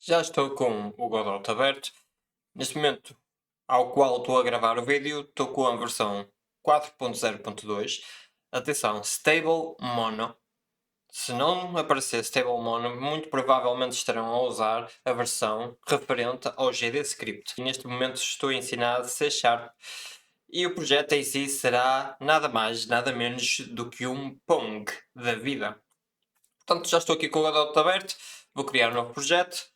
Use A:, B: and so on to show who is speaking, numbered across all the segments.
A: Já estou com o Godot aberto. Neste momento, ao qual estou a gravar o vídeo, estou com a versão 4.0.2. Atenção, Stable Mono. Se não aparecer Stable Mono, muito provavelmente estarão a usar a versão referente ao GDScript. E neste momento estou a ensinar C Sharp. E o projeto em si será nada mais, nada menos do que um Pong da vida. Portanto, já estou aqui com o Godot aberto. Vou criar um novo projeto.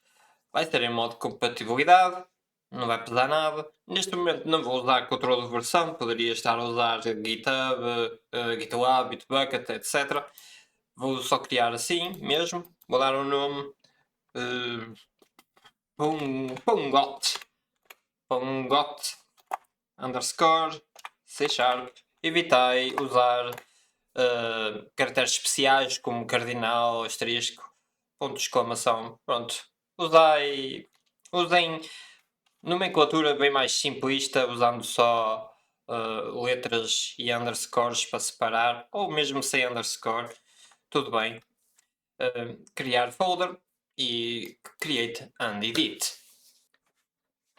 A: Vai ter em modo compatibilidade, não vai pesar nada. Neste momento não vou usar controle de versão, poderia estar a usar GitHub, GitLab, Bitbucket, etc. Vou só criar assim mesmo. Vou dar um nome Pongot. Pongot underscore C Sharp. Evitei usar caracteres especiais como cardinal, asterisco, ponto de exclamação. Pronto. Usem nomenclatura bem mais simplista, usando só letras e underscores para separar, ou mesmo sem underscore, tudo bem. Criar folder e create and edit.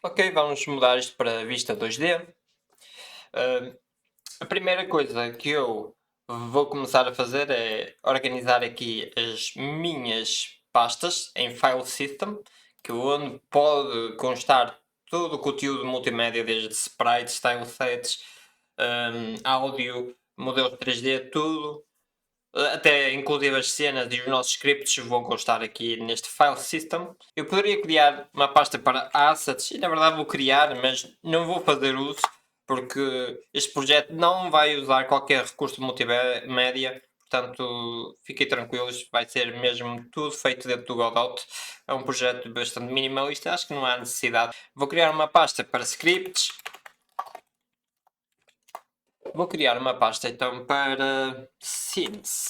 A: Ok, vamos mudar isto para vista 2D. A primeira coisa que eu vou começar a fazer é organizar aqui as minhas pastas em File System, que onde pode constar todo o conteúdo multimédia, desde sprites, stylesets, áudio, modelos 3D, tudo. Até inclusive as cenas e os nossos scripts vão constar aqui neste File System. Eu poderia criar uma pasta para assets e na verdade vou criar, mas não vou fazer uso porque este projeto não vai usar qualquer recurso de multimédia. Portanto, fiquem tranquilos, vai ser mesmo tudo feito dentro do Godot. É um projeto bastante minimalista, acho que não há necessidade. Vou criar uma pasta para scripts. Vou criar uma pasta então para scenes.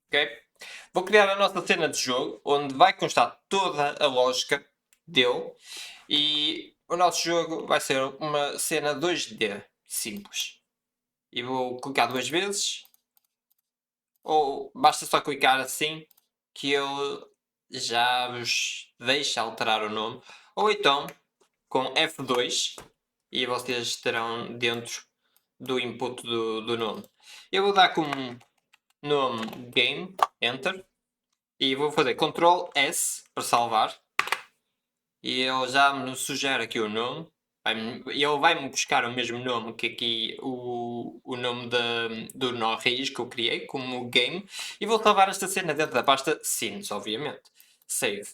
A: Ok? Vou criar a nossa cena de jogo, onde vai constar toda a lógica dele. E o nosso jogo vai ser uma cena 2D simples. E vou clicar duas vezes. Ou basta só clicar assim que ele já vos deixa alterar o nome. Ou então com F2 e vocês estarão dentro do input do nome. Eu vou dar como nome Game, Enter. E vou fazer Ctrl S para salvar. E ele já me sugere aqui o nome. Ele vai-me buscar o mesmo nome que aqui o nome do nó raiz que eu criei, como game. E vou salvar esta cena dentro da pasta Scenes, obviamente. Save.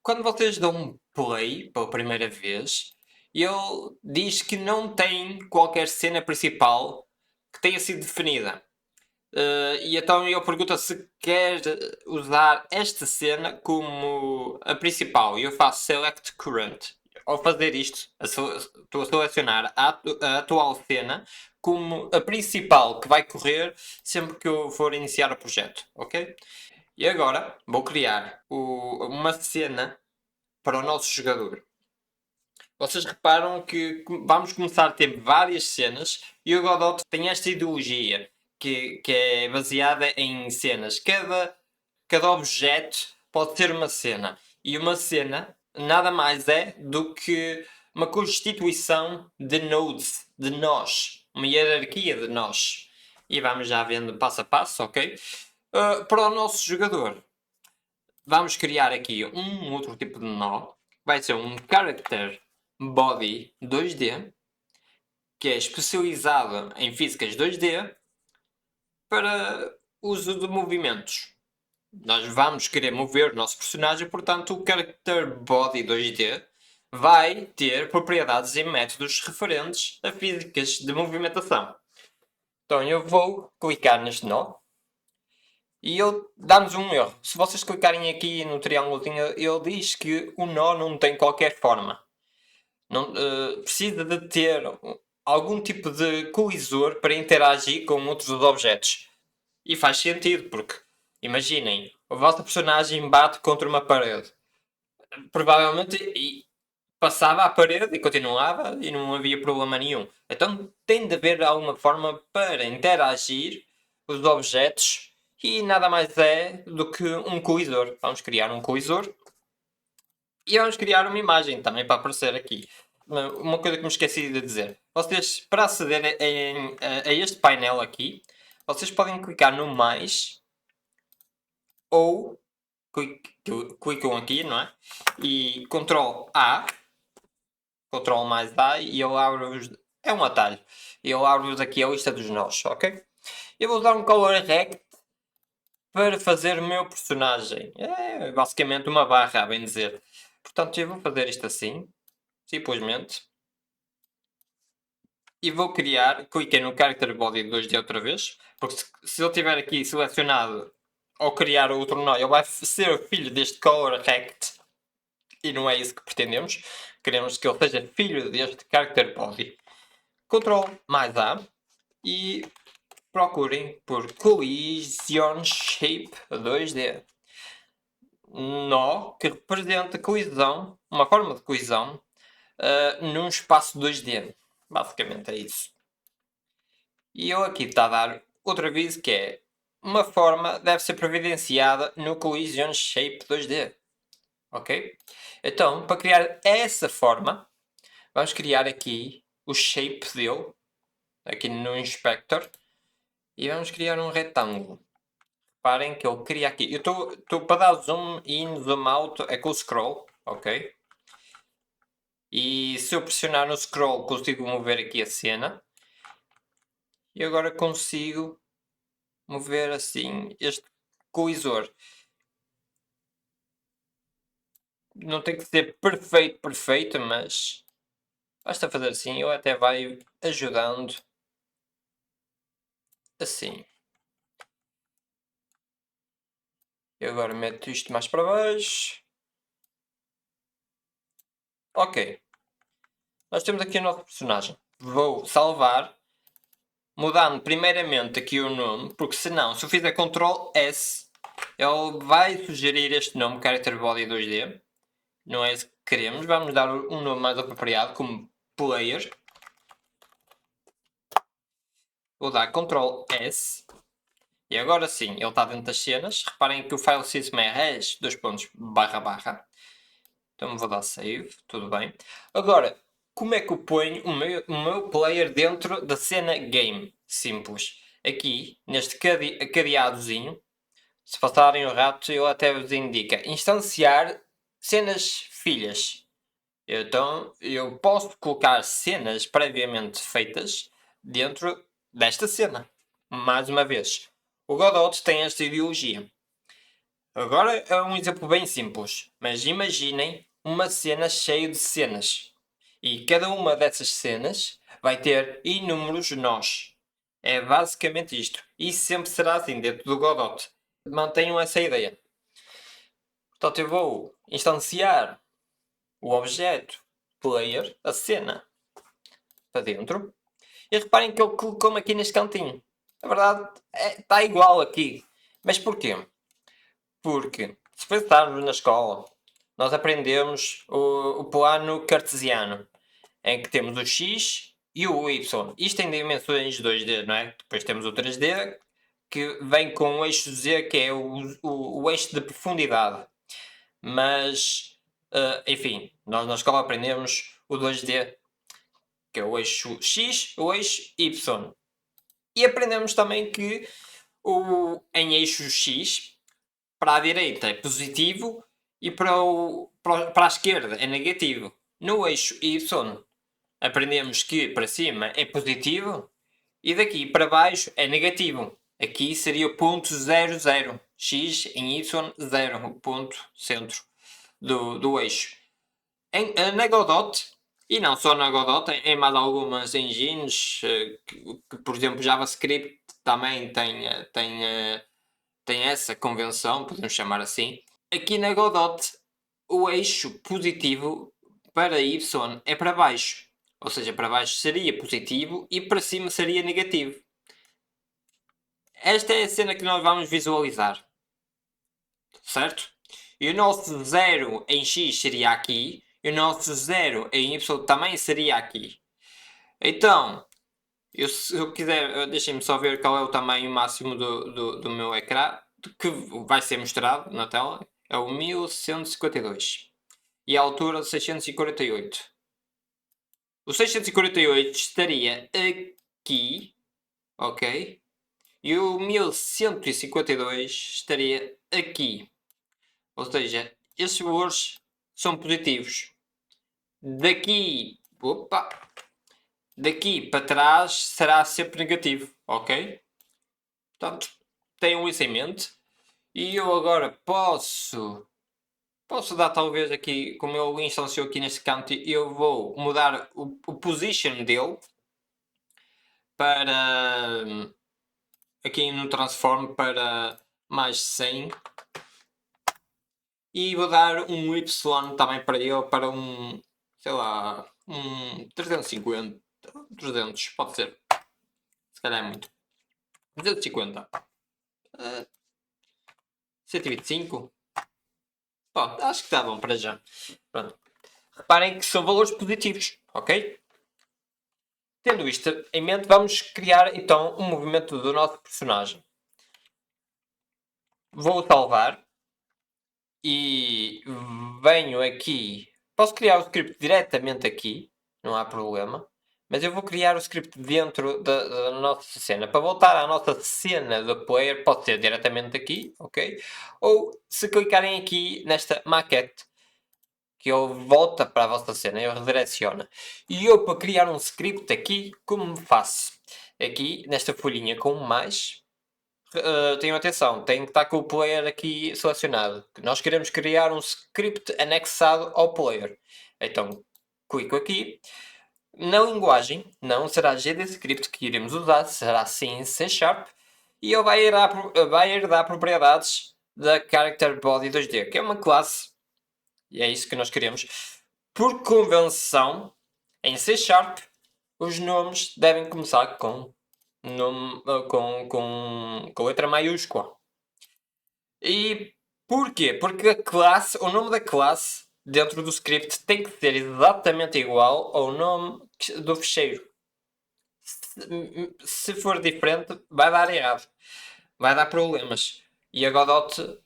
A: Quando vocês dão um play pela primeira vez, ele diz que não tem qualquer cena principal que tenha sido definida. E então ele pergunta se quer usar esta cena como a principal. E eu faço Select Current. Ao fazer isto, estou a selecionar a atual cena como a principal que vai correr sempre que eu for iniciar o projeto. Ok? E agora vou criar uma cena para o nosso jogador. Vocês reparam que vamos começar a ter várias cenas e o Godot tem esta ideologia que é baseada em cenas. Cada objeto pode ter uma cena. E uma cena nada mais é do que uma constituição de nodes, de nós. Uma hierarquia de nós. E vamos já vendo passo a passo, ok? Para o nosso jogador, vamos criar aqui um outro tipo de nó. Vai ser um character body 2D, que é especializado em físicas 2D para uso de movimentos. Nós vamos querer mover o nosso personagem, portanto o character body 2D vai ter propriedades e métodos referentes a físicas de movimentação. Então eu vou clicar neste nó e ele dá-nos um erro. Se vocês clicarem aqui no triângulozinho, ele diz que o nó não tem qualquer forma. Não, precisa de ter algum tipo de colisor para interagir com outros objetos. E faz sentido, porque imaginem, a vossa personagem bate contra uma parede. Provavelmente passava a parede e continuava e não havia problema nenhum. Então tem de haver alguma forma para interagir os objetos e nada mais é do que um colisor. Vamos criar um colisor. E vamos criar uma imagem também para aparecer aqui. Uma coisa que me esqueci de dizer. Vocês, para aceder a este painel aqui, vocês podem clicar no mais ou clicam aqui, não é? E Ctrl A, Ctrl mais A e eu abro-vos. É um atalho. E eu abro-vos aqui a lista dos nós, ok? Eu vou usar um color rect para fazer o meu personagem. É basicamente uma barra, a bem dizer. Portanto, eu vou fazer isto assim, simplesmente. E vou criar, cliquei no Character Body 2D outra vez, porque se eu tiver aqui selecionado ou criar outro nó, ele vai ser filho deste color rect e não é isso que pretendemos. Queremos que ele seja filho deste Character Body. Ctrl mais A e procurem por Collision Shape 2D. Nó que representa colisão, uma forma de colisão num espaço 2D. Basicamente é isso. E eu aqui está a dar outro aviso que é uma forma deve ser providenciada no Collision Shape 2D. Ok? Então, para criar essa forma, vamos criar aqui o shape dele, aqui no Inspector, e vamos criar um retângulo. Reparem que ele cria aqui. Eu estou para dar zoom in, zoom out, é com o scroll, ok? E se eu pressionar no scroll consigo mover aqui a cena. E agora consigo mover assim este colisor. Não tem que ser perfeito, perfeito, mas basta fazer assim. Eu até vai ajudando assim. Eu agora meto isto mais para baixo. Ok. Nós temos aqui o nosso personagem. Vou salvar. Mudando primeiramente aqui o nome, porque senão, se eu fizer Ctrl S, ele vai sugerir este nome, Character Body 2D. Não é isso que queremos. Vamos dar um nome mais apropriado, como Player. Vou dar Ctrl S. E agora sim, ele está dentro das cenas. Reparem que o file system é res, //. Então vou dar save, tudo bem. Agora, como é que eu ponho o meu player dentro da cena game? Simples. Aqui, neste cadeadozinho, se passarem o rato, ele até vos indica instanciar cenas filhas. Então, eu posso colocar cenas previamente feitas dentro desta cena. Mais uma vez, o Godot tem esta ideologia. Agora é um exemplo bem simples, mas imaginem uma cena cheia de cenas. E cada uma dessas cenas vai ter inúmeros nós. É basicamente isto. E sempre será assim dentro do Godot. Mantenham essa ideia. Portanto, eu vou instanciar o objeto player, a cena, para dentro. E reparem que ele colocou-me aqui neste cantinho. Na verdade, está igual aqui. Mas porquê? Porque, se pensarmos na escola, nós aprendemos o plano cartesiano, em que temos o x e o y. Isto em dimensões 2D, não é? Depois temos o 3D, que vem com o eixo z, que é o eixo de profundidade. Mas, enfim, nós na escola aprendemos o 2D, que é o eixo x, o eixo y. E aprendemos também que em eixo x, para a direita é positivo e para a esquerda é negativo. No eixo y, aprendemos que para cima é positivo e daqui para baixo é negativo. Aqui seria o ponto 0, 0. X em y, 0, o ponto centro do eixo. Na Godot, e não só na Godot, em mais algumas engines, que por exemplo JavaScript também tem essa convenção, podemos chamar assim. Aqui na Godot, o eixo positivo para y é para baixo. Ou seja, para baixo seria positivo e para cima seria negativo. Esta é a cena que nós vamos visualizar. Certo? E o nosso 0 em x seria aqui. E o nosso 0 em y também seria aqui. Então, se eu quiser, deixem-me só ver qual é o tamanho máximo do meu ecrã, que vai ser mostrado na tela. É o 1152. e a altura de 648. O 648 estaria aqui, ok? E o 1152 estaria aqui. Ou seja, estes valores são positivos. Daqui para trás será sempre negativo, ok? Portanto, tenham isso em mente. E eu agora posso dar talvez aqui, como ele instanciou aqui neste canto, eu vou mudar o position dele para aqui no transform para mais 100 e vou dar um Y também para ele para um, sei lá, um 350, 300, pode ser, se calhar é muito, 250, 125, pô, acho que está bom para já. Pronto. Reparem que são valores positivos, ok? Tendo isto em mente, vamos criar então um movimento do nosso personagem. Vou salvar e venho aqui. Posso criar o script diretamente aqui, não há problema. Mas eu vou criar o script dentro da nossa cena. Para voltar à nossa cena do player, pode ser diretamente aqui, ok? Ou se clicarem aqui nesta maquete, que ele volta para a vossa cena, ele redireciona. E eu, para criar um script aqui, como faço? Aqui, nesta folhinha com mais, tenham atenção, tem que estar com o player aqui selecionado. Nós queremos criar um script anexado ao player. Então, clico aqui. Na linguagem, não será GDScript que iremos usar, será sim C Sharp. E ele vai herdar propriedades da Character Body 2D, que é uma classe. E é isso que nós queremos. Por convenção, em C Sharp, os nomes devem começar com nome, com letra maiúscula. E porquê? Porque a classe, o nome da classe dentro do script tem que ser exatamente igual ao nome do fecheiro. Se for diferente, vai dar errado. Vai dar problemas. E a Godot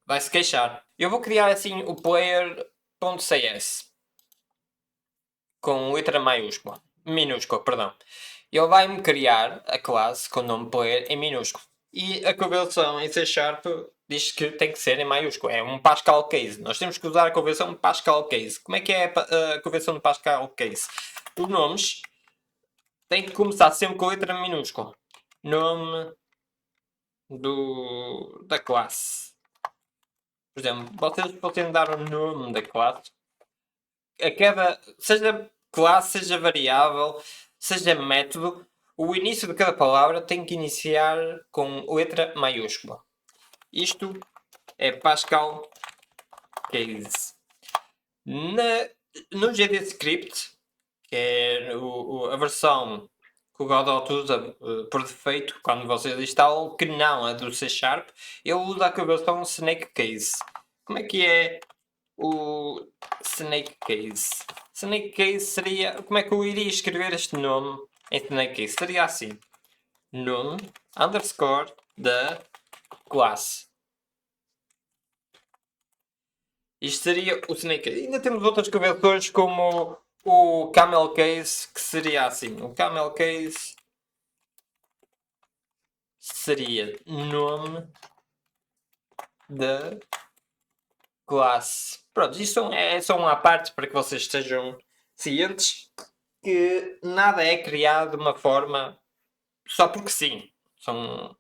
A: vai se queixar. Eu vou criar assim o player.cs com letra maiúscula. Minúscula, perdão. Ele vai-me criar a classe com o nome player em minúsculo. E a convenção em C Sharp diz que tem que ser em maiúsculo. É um Pascal Case. Nós temos que usar a convenção de Pascal Case. Como é que é a convenção de Pascal Case? Os nomes têm que começar sempre com a letra minúscula. Nome da classe. Por exemplo, vocês podem dar o nome da classe. A cada, seja classe, seja variável, seja método, o início de cada palavra tem que iniciar com letra maiúscula. Isto é Pascal Case. No GDScript, que é a versão que o Godot usa por defeito quando vocês instalam, que não a do C Sharp, ele usa a versão Snake Case. Como é que é o Snake Case? Snake Case seria. Como é que eu iria escrever este nome em Snake Case? Seria assim: nome underscore da classe. Isto seria o Snake Case. Ainda temos outras convenções como o Camel Case, que seria assim: o Camel Case seria nome da classe. Pronto, isto é só uma parte para que vocês estejam cientes que nada é criado de uma forma só porque sim. São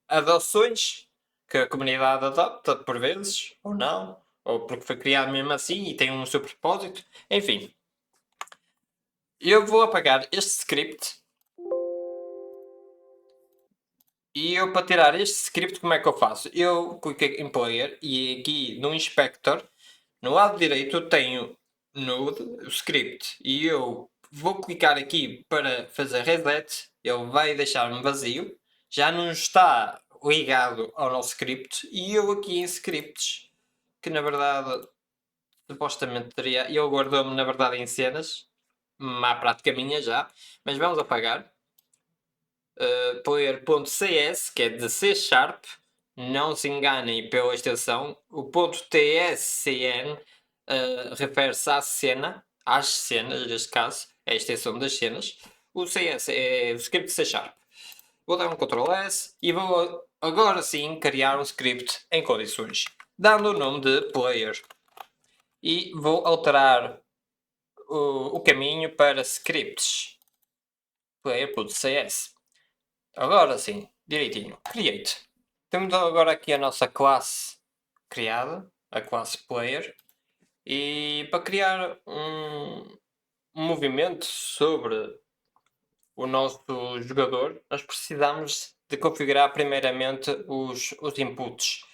A: adoções que a comunidade adopta por vezes, ou não, ou porque foi criado mesmo assim e tem um seu propósito. Enfim, eu vou apagar este script e eu para tirar este script como é que eu faço? Eu clico em player e aqui no inspector, no lado direito eu tenho node, o script, e eu vou clicar aqui para fazer reset, ele vai deixar-me vazio, já não está ligado ao nosso script, e eu aqui em scripts, que na verdade supostamente teria, ele guardou-me na verdade em cenas, má prática minha já, mas vamos apagar. Player.cs, que é de C Sharp, não se enganem pela extensão. O ponto .tscn refere-se à cena, às cenas, neste caso, é a extensão das cenas. O CS é o script C#. Vou dar um Ctrl S e vou agora sim criar um script em condições, dando o nome de player. E vou alterar o caminho para scripts player.cs. Agora sim, direitinho, create. Temos agora aqui a nossa classe criada, a classe player, e para criar um movimento sobre o nosso jogador, nós precisamos de configurar primeiramente os inputs.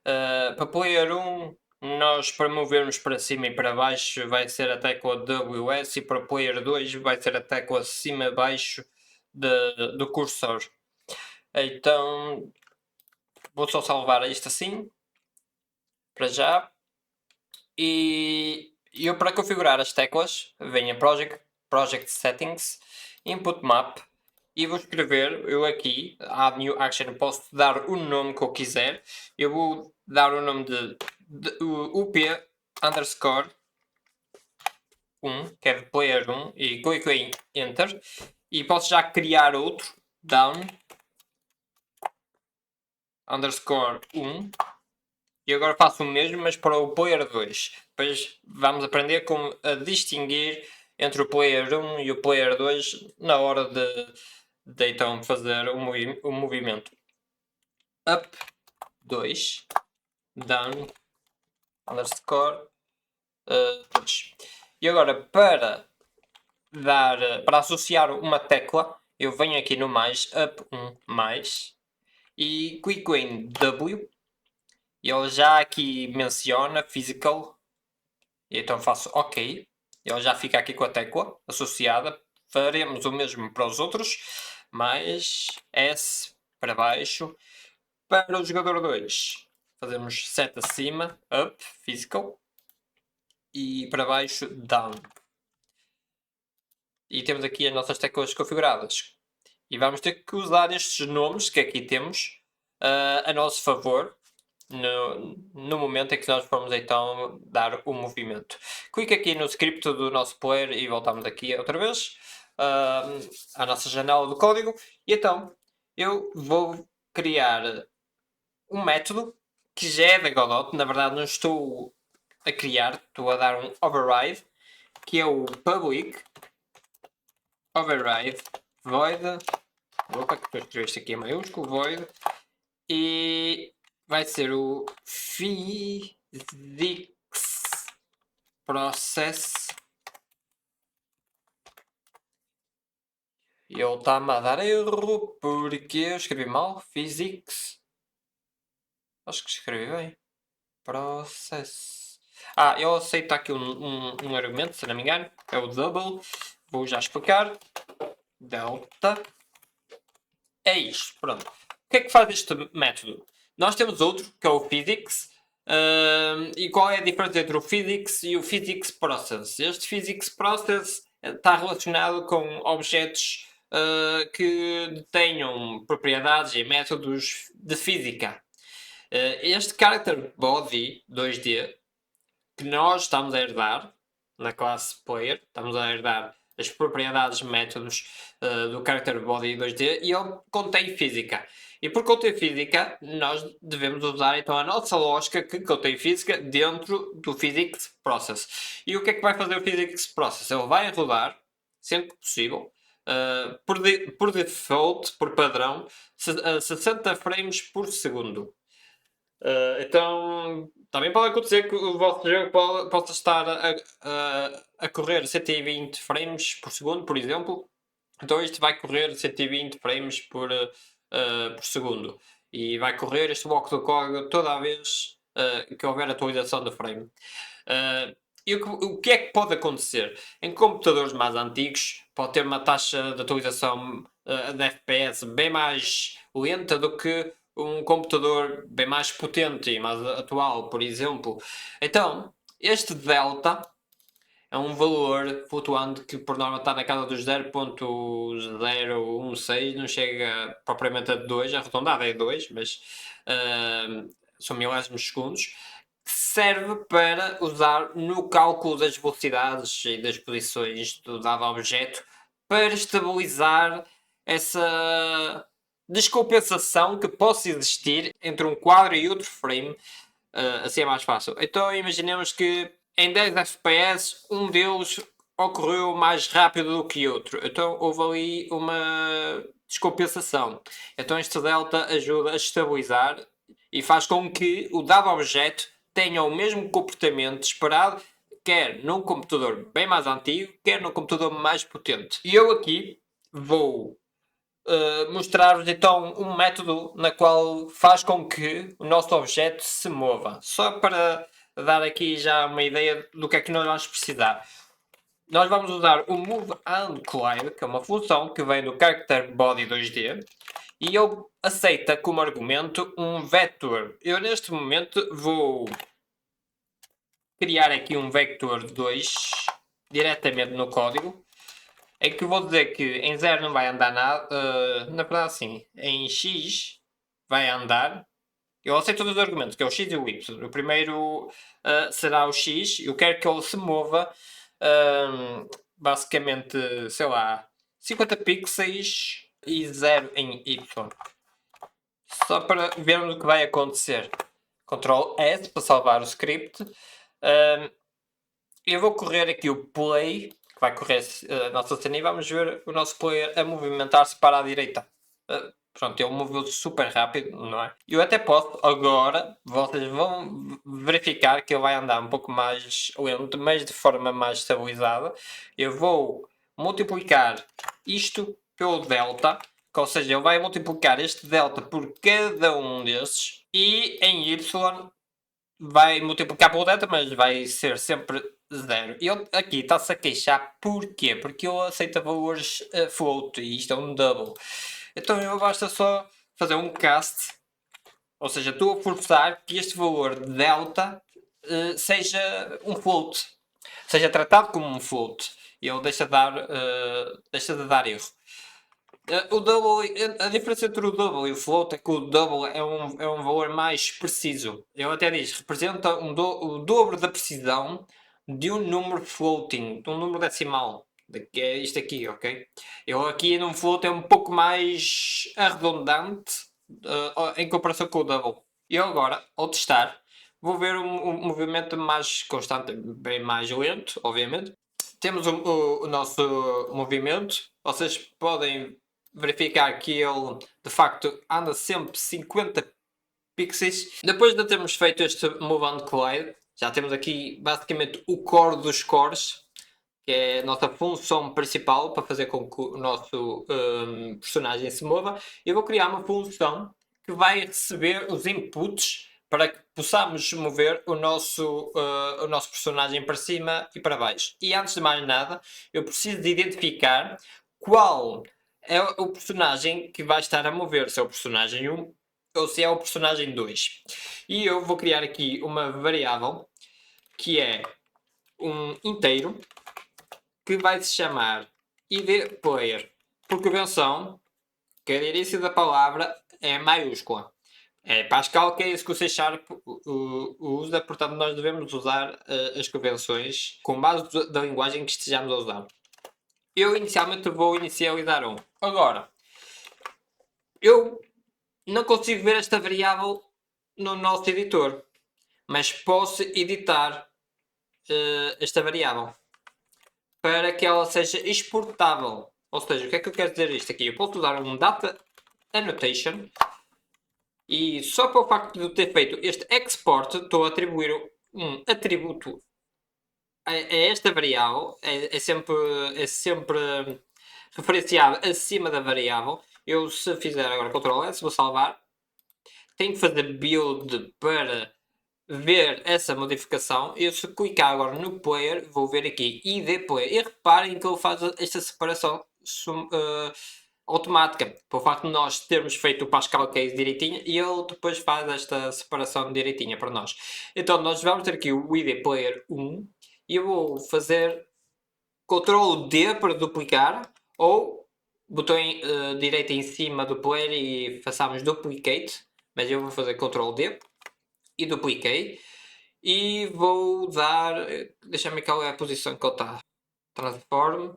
A: Para player 1, nós para movermos para cima e para baixo vai ser a tecla WS, e para player 2 vai ser a tecla cima e baixo do cursor. Então vou só salvar isto assim, para já. E eu para configurar as teclas, venho a Project Settings, Input Map, e vou escrever, eu aqui, Add New Action, posso dar o nome que eu quiser. Eu vou dar o nome de UP underscore 1, que é de player 1, e clico em Enter, e posso já criar outro, down underscore 1, e agora faço o mesmo, mas para o player 2. Depois vamos aprender como a distinguir entre o player 1 e o player 2 na hora de então fazer o movimento. Up 2, down, underscore 2. E agora para associar uma tecla, eu venho aqui no mais, up 1 mais, e clico em W. E ele já aqui menciona physical, e então faço OK. Ele já fica aqui com a tecla associada. Faremos o mesmo para os outros, mais S para baixo. Para o jogador 2, fazemos set acima, up, physical, e para baixo, down. E temos aqui as nossas teclas configuradas. E vamos ter que usar estes nomes que aqui temos a nosso favor no momento em que nós formos então dar o movimento. Clique aqui no script do nosso player e voltamos aqui outra vez à nossa janela do código. E então eu vou criar um método que já é da Godot. Na verdade não estou a criar, estou a dar um override, que é o public override void. Opa, que eu escrevi isto aqui em maiúsculo, void, e vai ser o physics process. E ele está-me a dar erro porque eu escrevi mal. Physics. Acho que escrevi bem. Process. Eu aceito aqui um argumento, se não me engano. É o double. Vou já explicar. Delta. É isto. Pronto. O que é que faz este método? Nós temos outro, que é o physics. E qual é a diferença entre o physics e o physics process? Este physics process está relacionado com objetos que tenham propriedades e métodos de física. Este character body 2D que nós estamos a herdar na classe player, estamos a herdar as propriedades, métodos do character body 2D, e ele contém física. E por conter física, nós devemos usar então a nossa lógica que contém física dentro do physics process. E o que é que vai fazer o physics process? Ele vai rodar, sempre que possível, por default, por padrão, 60 frames por segundo. Então, também pode acontecer que o vosso jogo possa estar a correr 120 frames por segundo, por exemplo. Então isto vai correr 120 frames por segundo. E vai correr este bloco do código toda a vez que houver atualização do frame. E o que é que pode acontecer? Em computadores mais antigos pode ter uma taxa de atualização de FPS bem mais lenta do que um computador bem mais potente e mais atual, por exemplo. Então, este delta é um valor flutuante que por norma está na casa dos 0.016, não chega propriamente a 2, arredondado é 2, mas são milésimos de segundos. serve para usar no cálculo das velocidades e das posições do dado objeto para estabilizar essa descompensação que possa existir entre um quadro e outro frame. Assim é mais fácil. Então imaginemos que em 10 FPS um deles ocorreu mais rápido do que outro. Então houve ali uma descompensação. Então este delta ajuda a estabilizar e faz com que o dado objeto tenha o mesmo comportamento esperado, quer num computador bem mais antigo, quer num computador mais potente. E eu aqui vou mostrar-vos então um método na qual faz com que o nosso objeto se mova. Só para dar aqui já uma ideia do que é que nós vamos precisar. Nós vamos usar o Move and Collide, que é uma função que vem do Character Body 2D, e ele aceita como argumento um vetor. Eu neste momento vou criar aqui um vector 2 diretamente no código, em que vou dizer que em 0 não vai andar nada, na verdade sim, em x vai andar. Eu aceito todos os argumentos, que é o x e o y. O primeiro será o x, eu quero que ele se mova basicamente, sei lá, 50 pixels e 0 em y. Só para vermos o que vai acontecer. Ctrl S para salvar o script. Eu vou correr aqui o play, que vai correr a nossa cena, e vamos ver o nosso player a movimentar-se para a direita. Pronto, ele moveu-se super rápido, não é? Eu até posso, agora, vocês vão verificar que ele vai andar um pouco mais lento, mas de forma mais estabilizada. Eu vou multiplicar isto pelo delta, ou seja, ele vai multiplicar este delta por cada um desses, e em y vai multiplicar pelo delta, mas vai ser sempre 0. E ele aqui está-se a queixar, porquê? Porque ele aceita valores float, e isto é um double. Então eu basta só fazer um cast, ou seja, estou a forçar que este valor de delta seja um float, seja tratado como um float, e ele deixa de dar erro. O double, a diferença entre o double e o float é que o double é um valor mais preciso. Ele até diz, representa o dobro da precisão de um número floating, de um número decimal. Que é isto aqui, ok? Eu aqui num float é um pouco mais arredondante em comparação com o double. Eu agora, ao testar, vou ver um movimento mais constante, bem mais lento, obviamente. Temos o nosso movimento. Vocês podem verificar que ele de facto anda sempre 50 pixels. Depois de termos feito este Move on Collide, já temos aqui basicamente o core dos cores, que é a nossa função principal para fazer com que o nosso personagem se mova. Eu vou criar uma função que vai receber os inputs para que possamos mover o nosso personagem para cima e para baixo. E antes de mais nada, eu preciso de identificar qual é o personagem que vai estar a mover, se é o personagem 1 ou se é o personagem 2. E eu vou criar aqui uma variável que é um inteiro que vai se chamar idPlayer. Por convenção, cada início da palavra é maiúscula. É Pascal, que é isso que o C Sharp usa, portanto nós devemos usar as convenções com base da linguagem que estejamos a usar. Eu inicialmente vou inicializar um. Agora, eu não consigo ver esta variável no nosso editor, mas posso editar esta variável para que ela seja exportável. Ou seja, o que é que eu quero dizer isto aqui? Eu posso usar um data annotation e só pelo facto de eu ter feito este export, estou a atribuir um atributo a esta variável, é sempre referenciado acima da variável. Eu, se fizer agora Ctrl S, vou salvar. Tenho que fazer build para ver essa modificação. Eu, se clicar agora no player, vou ver aqui idPlayer. E reparem que ele faz esta separação automática, por facto de nós termos feito o Pascal Case direitinho, e ele depois faz esta separação direitinha para nós. Então nós vamos ter aqui o idPlayer 1 e eu vou fazer Ctrl D para duplicar, ou botão direito em cima do player e façamos duplicate, mas eu vou fazer Ctrl D e dupliquei. e vou dar, deixa-me ver qual é a posição que ele está. Transform,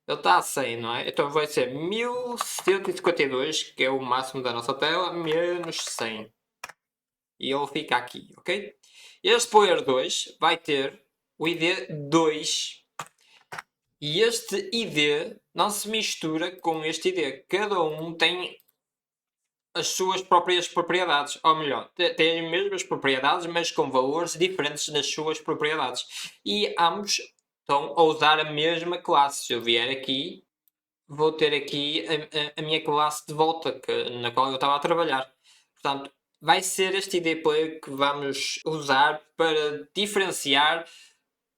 A: ele está a 100, não é? Então vai ser 1152, que é o máximo da nossa tela, menos 100. E ele fica aqui, ok? Este player 2 vai ter o ID 2 e este ID não se mistura com este ID. Cada um tem as suas próprias propriedades, ou melhor, têm as mesmas propriedades, mas com valores diferentes nas suas propriedades. E ambos estão a usar a mesma classe. Se eu vier aqui, vou ter aqui a minha classe de volta, na qual eu estava a trabalhar. Portanto, vai ser este ID player que vamos usar para diferenciar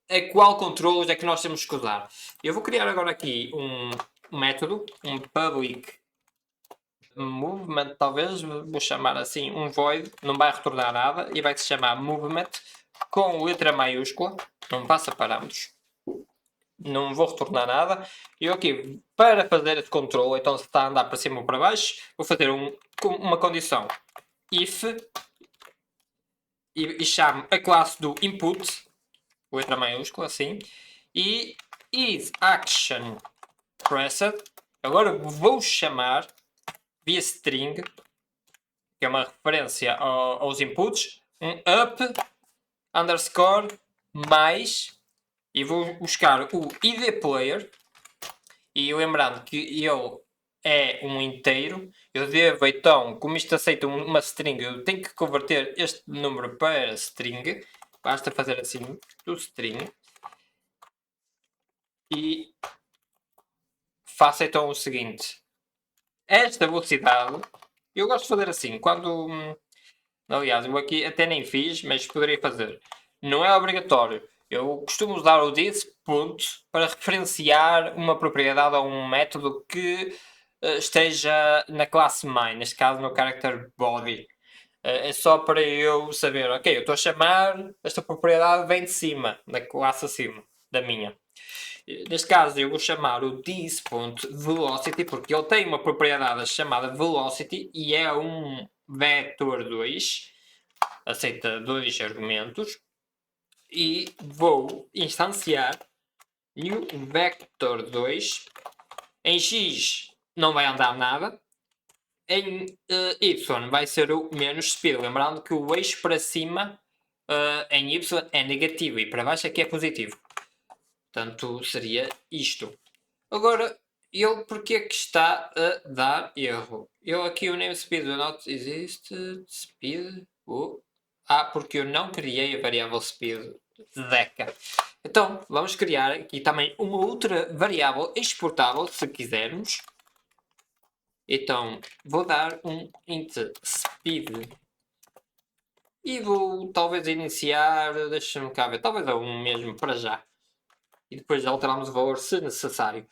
A: a qual controles é que nós temos que usar. Eu vou criar agora aqui um método, um public movement, talvez, vou chamar assim, um void, não vai retornar nada e vai se chamar movement com letra maiúscula, não passa parâmetros, não vou retornar nada. E aqui, para fazer esse controle, então se está a andar para cima ou para baixo, vou fazer uma condição if e chamo a classe do input, letra maiúscula, assim, e is action pressed. Agora vou chamar via string, que é uma referência aos inputs, um up underscore mais, e vou buscar o id player, e lembrando que ele é um inteiro, eu devo então, como isto aceita uma string, eu tenho que converter este número para string, basta fazer assim, do string, e faço então o seguinte, esta velocidade, eu gosto de fazer assim, quando, aliás, eu aqui até nem fiz, mas poderia fazer, não é obrigatório. Eu costumo usar o this ponto para referenciar uma propriedade ou um método que esteja na classe main, neste caso no character body. É só para eu saber, ok, eu estou a chamar, esta propriedade vem de cima, da classe acima, da minha. Neste caso eu vou chamar o this.velocity porque ele tem uma propriedade chamada velocity e é um vector 2, aceita 2 argumentos, e vou instanciar new vector 2. Em x não vai andar nada, em y vai ser o menos speed, lembrando que o eixo para cima em y é negativo e para baixo aqui é positivo. Portanto, seria isto. Agora, ele porque é que está a dar erro? Eu aqui o name speed do not exist speed. Porque eu não criei a variável speed de Deca. Então, vamos criar aqui também uma outra variável exportável, se quisermos. Então, vou dar um int speed. E vou talvez iniciar, deixa-me cá ver, talvez é um mesmo para já. E depois alteramos o valor se necessário.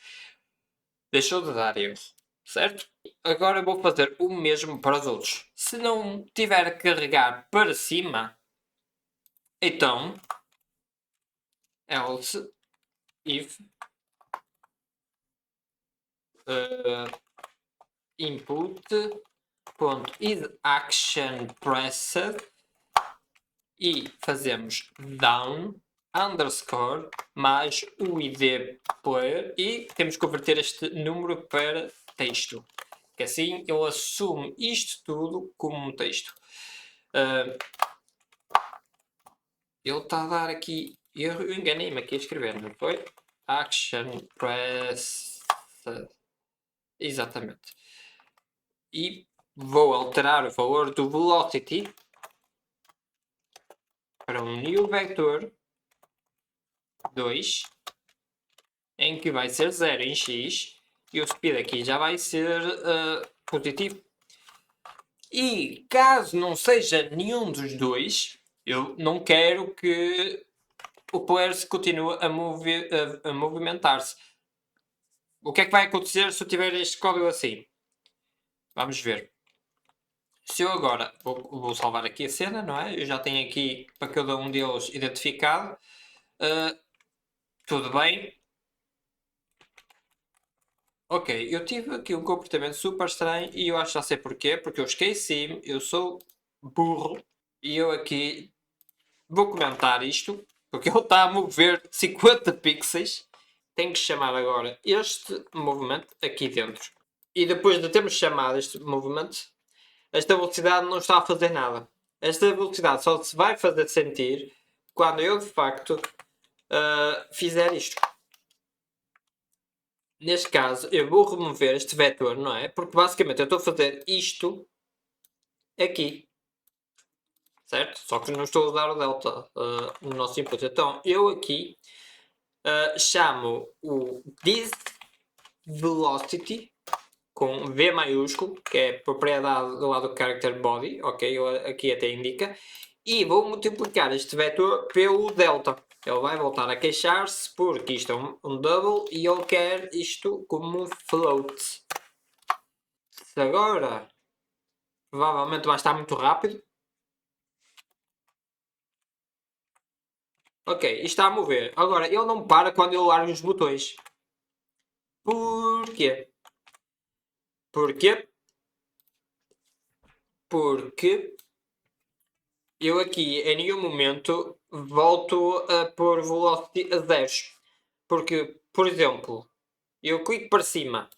A: Deixou de dar erro, certo? Agora vou fazer o mesmo para os outros. Se não tiver que carregar para cima, então else if input.isActionPressed e fazemos down underscore mais o id player e temos que converter este número para texto, que assim ele assume isto tudo como um texto. Ele está a dar aqui erro, eu enganei-me aqui a escrever, não foi? Action press, exatamente, e vou alterar o valor do velocity para um new vector 2 em que vai ser 0 em x e o speed aqui já vai ser positivo. E caso não seja nenhum dos dois, eu não quero que o player se continue a movimentar-se. O que é que vai acontecer se eu tiver este código assim? Vamos ver. Se eu agora vou salvar aqui a cena, não é? Eu já tenho aqui para cada um deles identificado. Tudo bem. Ok, eu tive aqui um comportamento super estranho e eu acho que já sei porquê. Porque eu esqueci-me, eu sou burro e eu aqui vou comentar isto, porque ele está a mover 50 pixels. Tenho que chamar agora este movimento aqui dentro. E depois de termos chamado este movimento, esta velocidade não está a fazer nada. Esta velocidade só se vai fazer sentir quando eu de facto fizer isto. Neste caso, eu vou remover este vetor, não é? Porque basicamente eu estou a fazer isto aqui. Certo? Só que não estou a usar o delta no nosso input. Então, eu aqui chamo o this velocity com V maiúsculo, que é a propriedade do lado do character body, ok? Aqui até indica. E vou multiplicar este vetor pelo delta. Ele vai voltar a queixar-se porque isto é um double e ele quer isto como um float. Se agora provavelmente vai estar muito rápido. Ok, isto está a mover. Agora, ele não para quando eu largo os botões. Porquê? Porquê? Porque eu aqui em nenhum momento volto a pôr velocity a zeros. Porque, por exemplo, eu clico para cima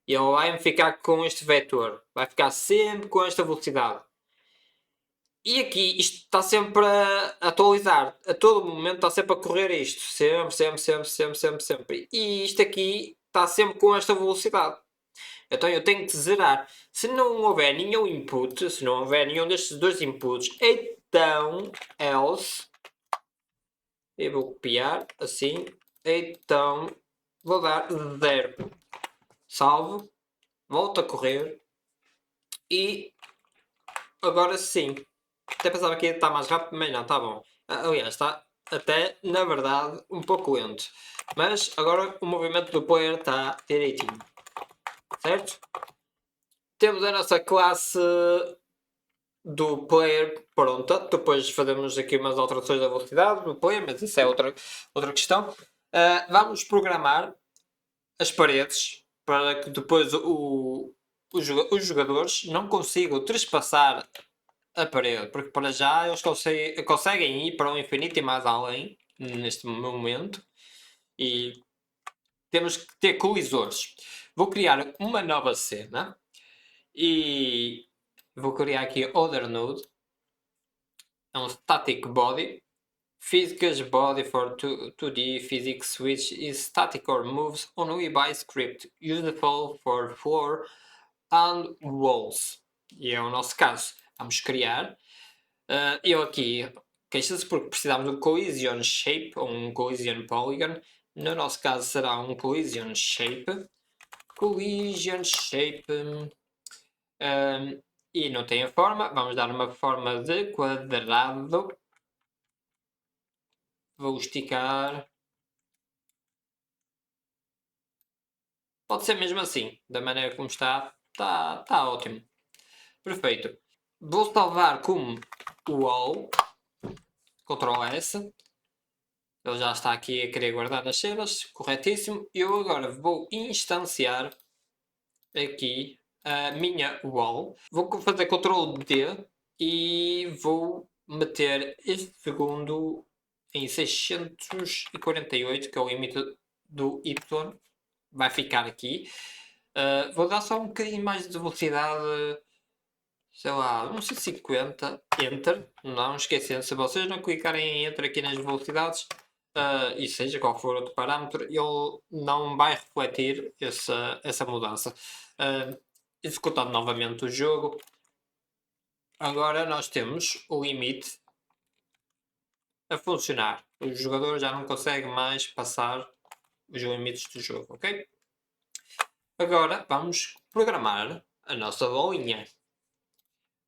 A: e ele vai ficar com este vetor. Vai ficar sempre com esta velocidade. E aqui isto está sempre a atualizar. A todo momento está sempre a correr isto. Sempre, sempre, sempre, sempre, sempre, sempre. E isto aqui está sempre com esta velocidade. Então eu tenho que zerar. Se não houver nenhum input, se não houver nenhum destes dois inputs, então else, eu vou copiar assim, então vou dar 0. Salvo, volto a correr e agora sim. Até pensava que ia estar mais rápido, mas não, está bom. Aliás, está até, na verdade, um pouco lento. Mas agora o movimento do player está direitinho. Certo? Temos a nossa classe do player pronta. Depois fazemos aqui umas alterações da velocidade do player, mas isso é outra questão. Vamos programar as paredes para que depois os jogadores não consigam trespassar a parede, porque para já eles conseguem ir para o infinito e mais além neste momento e temos que ter colisores. Vou criar uma nova cena e vou criar aqui Other Node. É um static body. Physics body for 2D physics which is static or moves only by script, useful for floor and walls. E é o nosso caso. Vamos criar. Eu aqui queixa-se porque precisamos de um collision shape ou um collision polygon. No nosso caso será um collision shape. Collision shape. E não tem a forma. Vamos dar uma forma de quadrado. Vou esticar. Pode ser mesmo assim. Da maneira como está. Está ótimo. Perfeito. Vou salvar como wall. Ctrl S. Ele já está aqui a querer guardar as cenas. Corretíssimo. Eu agora vou instanciar aqui a minha wall. Vou fazer Ctrl D e vou meter este segundo em 648, que é o limite do Y. Vai ficar aqui. Vou dar só um bocadinho mais de velocidade, sei lá, uns 150, Enter. Não esquecendo, se vocês não clicarem em Enter aqui nas velocidades, e seja qual for outro parâmetro, ele não vai refletir essa mudança. Executando novamente o jogo, agora nós temos o limite a funcionar. O jogador já não consegue mais passar os limites do jogo, ok? Agora vamos programar a nossa bolinha.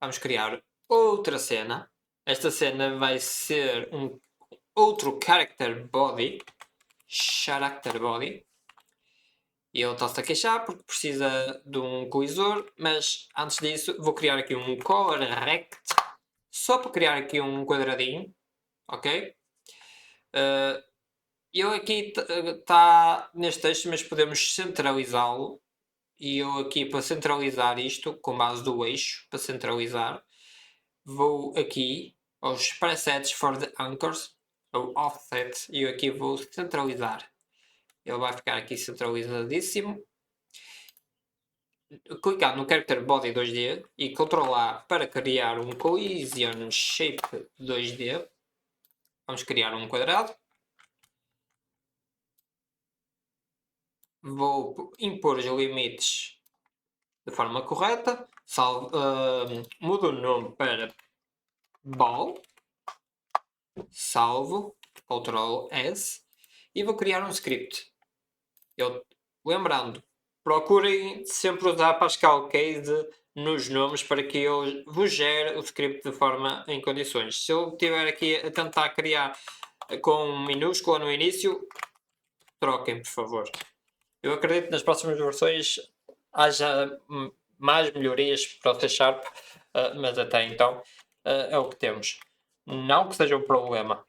A: Vamos criar outra cena. Esta cena vai ser um outro character body. E ele está-se a queixar porque precisa de um colisor, mas antes disso vou criar aqui um color rect, só para criar aqui um quadradinho, ok? Eu aqui está neste texto, mas podemos centralizá-lo. E eu aqui para centralizar isto, com base do eixo, para centralizar, vou aqui os presets for the anchors, ou offset, e eu aqui vou centralizar. Ele vai ficar aqui centralizadíssimo. Clicar no Character Body 2D e Ctrl A para criar um Collision Shape 2D. Vamos criar um quadrado. Vou impor os limites de forma correta. Mudo o nome para Ball. Salvo. Ctrl S. E vou criar um script. Lembrando, procurem sempre usar Pascal Case nos nomes para que eu vos gere o script de forma em condições. Se eu estiver aqui a tentar criar com minúscula no início, troquem, por favor. Eu acredito que nas próximas versões haja mais melhorias para o C Sharp, mas até então é o que temos. Não que seja um problema,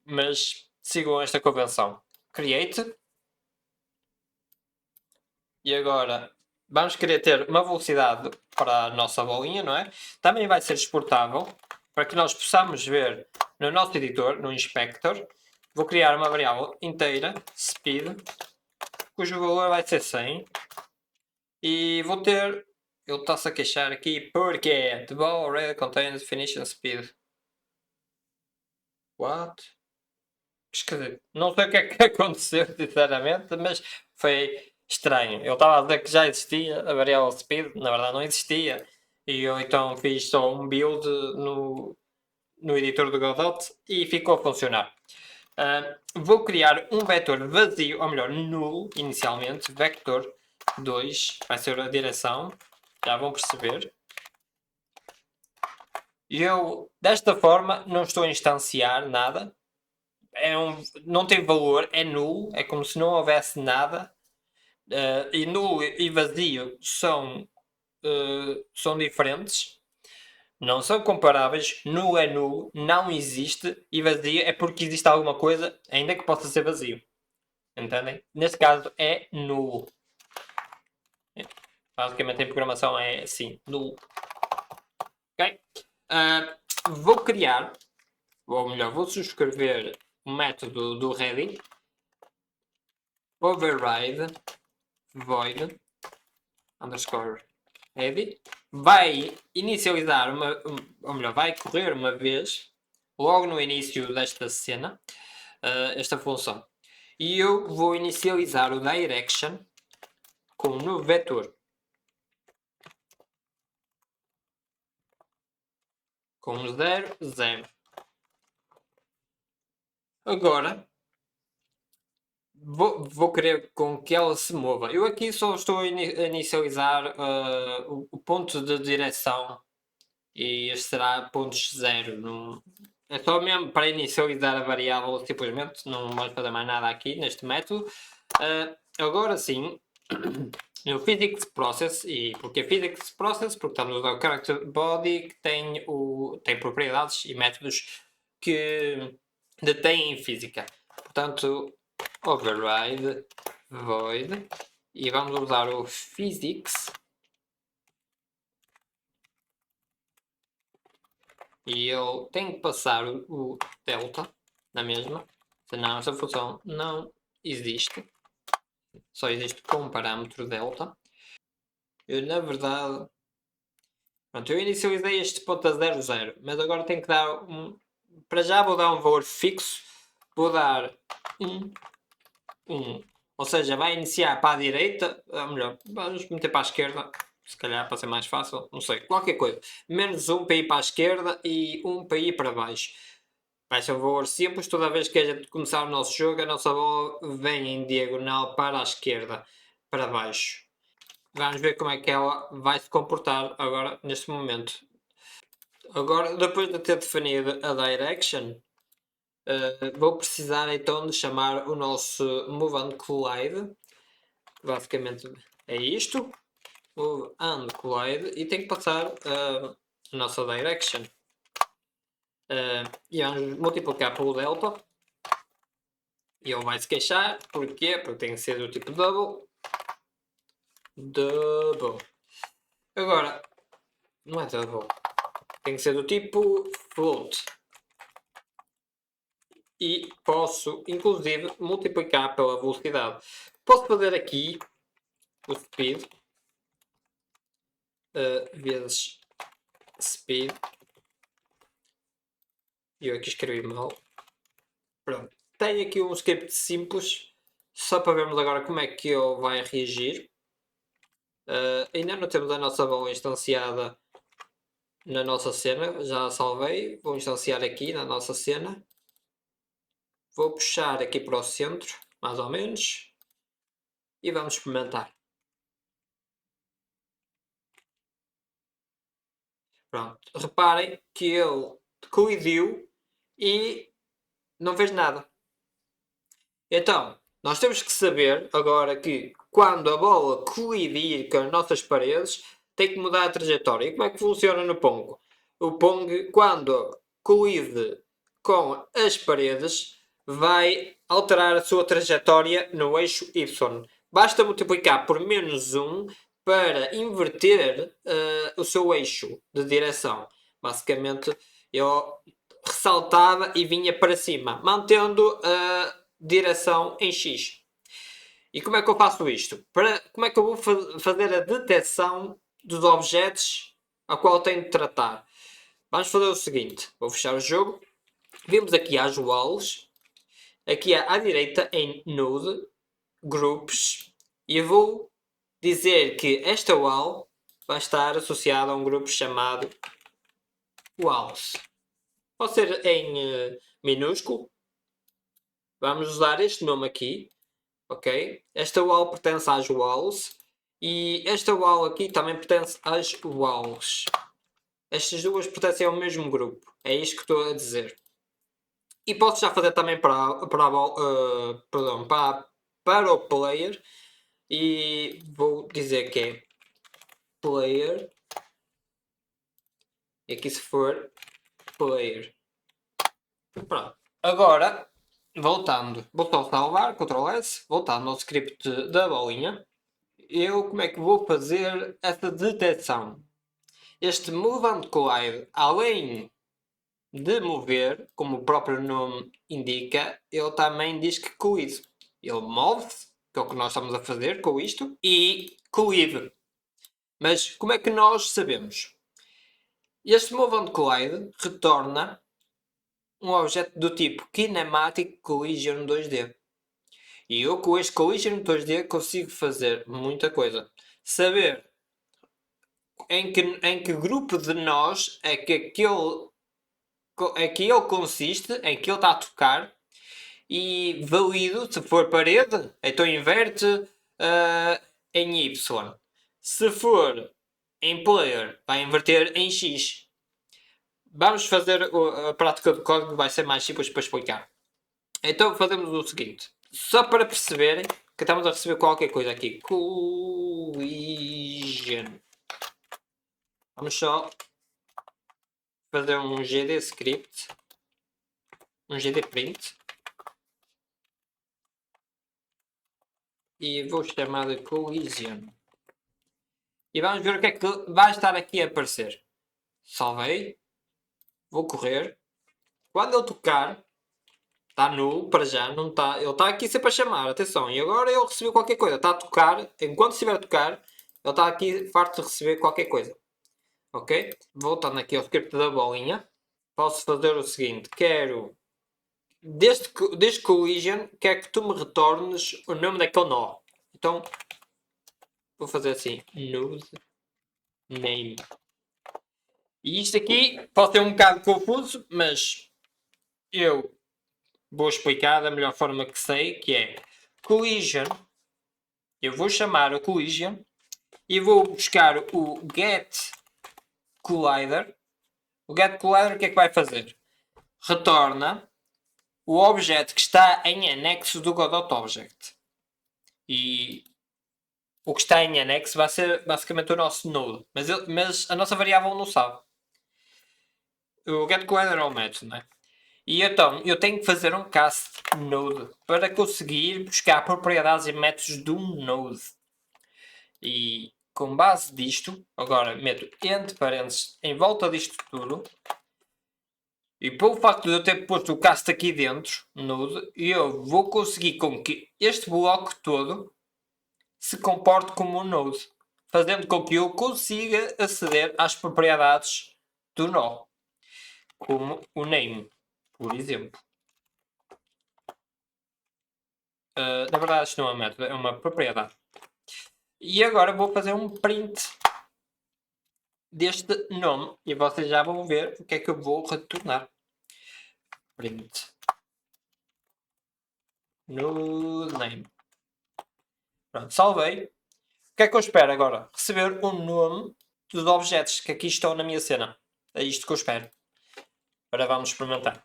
A: mas sigam esta convenção. Create. E agora vamos querer ter uma velocidade para a nossa bolinha, não é? Também vai ser exportável para que nós possamos ver no nosso editor, no inspector. Vou criar uma variável inteira, speed, cujo valor vai ser 100. E vou ter... Ele está-se a queixar aqui porque the ball already contains definition speed. What? Esquisito. Não sei o que é que aconteceu, sinceramente, mas foi estranho. Eu estava a dizer que já existia a variável speed, na verdade não existia. E eu então fiz só um build no editor do Godot e ficou a funcionar. Vou criar um vetor vazio, ou melhor, nulo, inicialmente. Vector 2 vai ser a direção, já vão perceber. E eu, desta forma, não estou a instanciar nada. Não tem valor, é nulo, é como se não houvesse nada. E nulo e vazio são diferentes, não são comparáveis. Nulo é nulo, não existe, e vazio é porque existe alguma coisa, ainda que possa ser vazio. Entendem? Neste caso é nulo. Basicamente em programação é assim, nulo. Ok? Vou criar, ou melhor, vou subscrever o método do ready override void underscore ready. Vai inicializar ou melhor, vai correr uma vez logo no início desta cena esta função. E eu vou inicializar o direction com um novo vetor com 0, 0. Agora vou querer com que ela se mova. Eu aqui só estou a inicializar o ponto de direção e este será pontos 0. É só mesmo para inicializar a variável, simplesmente, não vamos fazer mais nada aqui neste método. Agora sim, no Physics Process, e porque Physics Process? Porque estamos a usar o Character Body que tem propriedades e métodos que detêm física. Portanto, override void e vamos usar o physics e eu tenho que passar o delta na mesma, senão essa função não existe, só existe com o parâmetro delta. Eu na verdade, pronto, eu inicializei este ponto a 0, 0, mas agora tenho que dar para já vou dar um valor fixo, vou dar 1, 1. Ou seja, vai iniciar para a direita, ou melhor, vamos meter para a esquerda, se calhar para ser mais fácil, não sei, qualquer coisa. Menos 1 para ir para a esquerda e 1 para ir para baixo. Vai ser um valor simples, toda vez que a gente começar o nosso jogo, a nossa bola vem em diagonal para a esquerda, para baixo. Vamos ver como é que ela vai se comportar agora, neste momento. Agora, depois de ter definido a direction, vou precisar então de chamar o nosso move and collide. Basicamente é isto, move and collide, e tem que passar a nossa direction. E vamos multiplicar pelo delta. E ele vai se queixar, porquê? Porque tem que ser do tipo double. Double. Agora, não é double. Tem que ser do tipo float. E posso, inclusive, multiplicar pela velocidade. Posso fazer aqui o speed vezes speed. Eu aqui escrevi mal. Pronto. Tenho aqui um script simples, só para vermos agora como é que ele vai reagir. Ainda não temos a nossa bola instanciada na nossa cena, já a salvei. Vou instanciar aqui na nossa cena. Vou puxar aqui para o centro, mais ou menos, e vamos experimentar. Pronto, reparem que ele colidiu e não fez nada. Então, nós temos que saber agora que quando a bola colidir com as nossas paredes, tem que mudar a trajetória. E como é que funciona no Pong? O Pong, quando colide com as paredes, vai alterar a sua trajetória no eixo Y. Basta multiplicar por -1 para inverter o seu eixo de direção. Basicamente, eu ressaltava e vinha para cima, mantendo a direção em X. E como é que eu faço isto? Como é que eu vou fazer a detecção dos objetos a qual tenho de tratar? Vamos fazer o seguinte, vou fechar o jogo, vimos aqui as walls, aqui à direita em Node, Groups, e eu vou dizer que esta wall vai estar associada a um grupo chamado walls. Pode ser em minúsculo. Vamos usar este nome aqui, ok? Esta wall pertence às walls e esta wall aqui também pertence às walls. Estas duas pertencem ao mesmo grupo, é isto que estou a dizer. E posso já fazer também para o player e vou dizer que é player e aqui se for player. Pronto. Agora, voltando, vou só salvar, Ctrl S, voltando ao script da bolinha, eu como é que vou fazer essa detecção? Este Move and Collide, além de mover, como o próprio nome indica, ele também diz que colide. Ele move-se, que é o que nós estamos a fazer com isto, e colide. Mas como é que nós sabemos? Este Move and Collide retorna um objeto do tipo Kinematic Collision 2D. E eu com este Collision 2D consigo fazer muita coisa. Saber em que grupo de nós é que ele consiste, em que ele está a tocar, e valido, se for parede, então inverte em Y. Se for em player, vai inverter em X. Vamos fazer a prática do código, vai ser mais simples para explicar. Então fazemos o seguinte, só para perceberem que estamos a receber qualquer coisa aqui. Collision. Vamos só fazer um gd script, um gd print, e vou chamar de collision. E vamos ver o que é que vai estar aqui a aparecer. Salvei, vou correr. Quando eu tocar, está nulo para já, não está. Ele está aqui sempre a chamar, atenção. E agora ele recebeu qualquer coisa, está a tocar. Enquanto estiver a tocar, ele está aqui farto de receber qualquer coisa. Ok? Voltando aqui ao script da bolinha, posso fazer o seguinte: quero, deste collision, quero que tu me retornes o nome daquele nó. Então, vou fazer assim: node name. E isto aqui pode ser um bocado confuso, mas eu vou explicar da melhor forma que sei, que é collision. Eu vou chamar o collision e vou buscar o get collider. O get collider o que é que vai fazer? Retorna o objeto que está em anexo do Godot Object. E o que está em anexo vai ser basicamente o nosso node. Mas a nossa variável não sabe. O get collider é o método, não é? E então, eu tenho que fazer um cast node para conseguir buscar propriedades e métodos de um node. E com base disto, agora meto entre parênteses em volta disto tudo, E pelo facto de eu ter posto o cast aqui dentro, nude, eu vou conseguir com que este bloco todo se comporte como um node, fazendo com que eu consiga aceder às propriedades do nó, como o name, por exemplo. Na verdade isto não é um método, é uma propriedade. E agora vou fazer um print deste nome e vocês já vão ver o que é que eu vou retornar. Print no name. Pronto, salvei. O que é que eu espero agora? Receber o nome dos objetos que aqui estão na minha cena. É isto que eu espero. Agora vamos experimentar.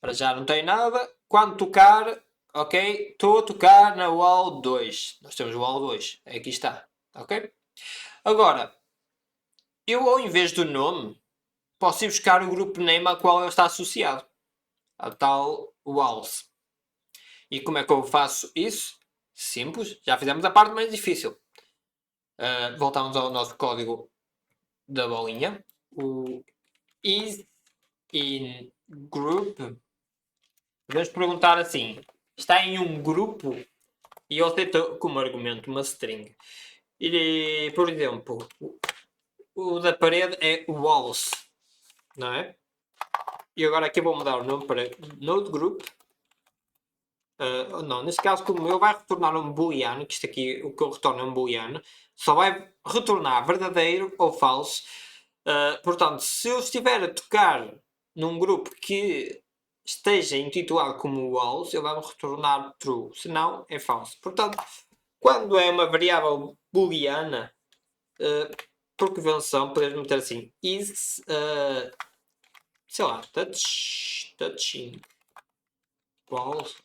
A: Para já não tem nada. Quando tocar, ok? Estou a tocar na wall 2. Nós temos wall 2. Aqui está. Ok? Agora, eu ao invés do nome, posso ir buscar o grupo name ao qual ele está associado. A tal walls. E como é que eu faço isso? Simples. Já fizemos a parte mais difícil. Voltamos ao nosso código da bolinha. O is in group. Podemos perguntar assim: está em um grupo? E ele aceita como argumento uma string. E, por exemplo, o da parede é walls, não é? E agora aqui vou mudar o nome para node group. Não, neste caso, como ele vai retornar um booleano, que isto aqui, o que eu retorno é um booleano, só vai retornar verdadeiro ou falso. Portanto, se eu estiver a tocar num grupo que esteja intitulado como walls, ele vai retornar true, se não, é falso. Portanto, quando é uma variável booleana, por convenção, podemos meter assim, is, sei lá, touching walls.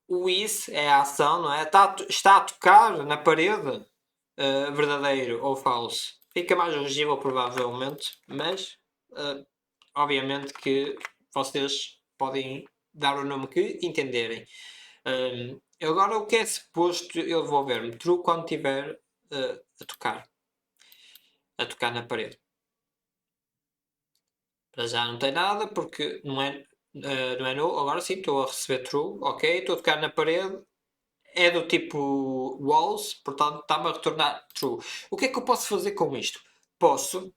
A: O is é a ação, não é? Está a tocar na parede, verdadeiro ou falso. Fica mais legível provavelmente, mas obviamente que vocês podem dar o nome que entenderem. Agora o que é suposto eu devolver-me? True quando estiver a tocar na parede. Para já não tem nada porque não é null. Agora sim estou a receber true, ok, estou a tocar na parede. É do tipo walls, portanto está-me a retornar true. O que é que eu posso fazer com isto? Posso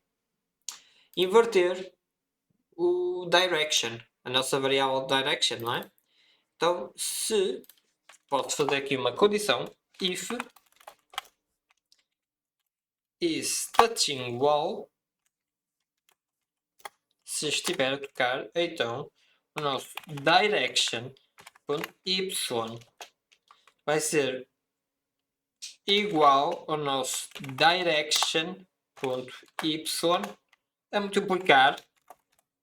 A: inverter o direction, a nossa variável direction, não é? Então, se posso fazer aqui uma condição, if is touching wall, se estiver a tocar, então o nosso direction.y vai ser igual ao nosso direction.y a multiplicar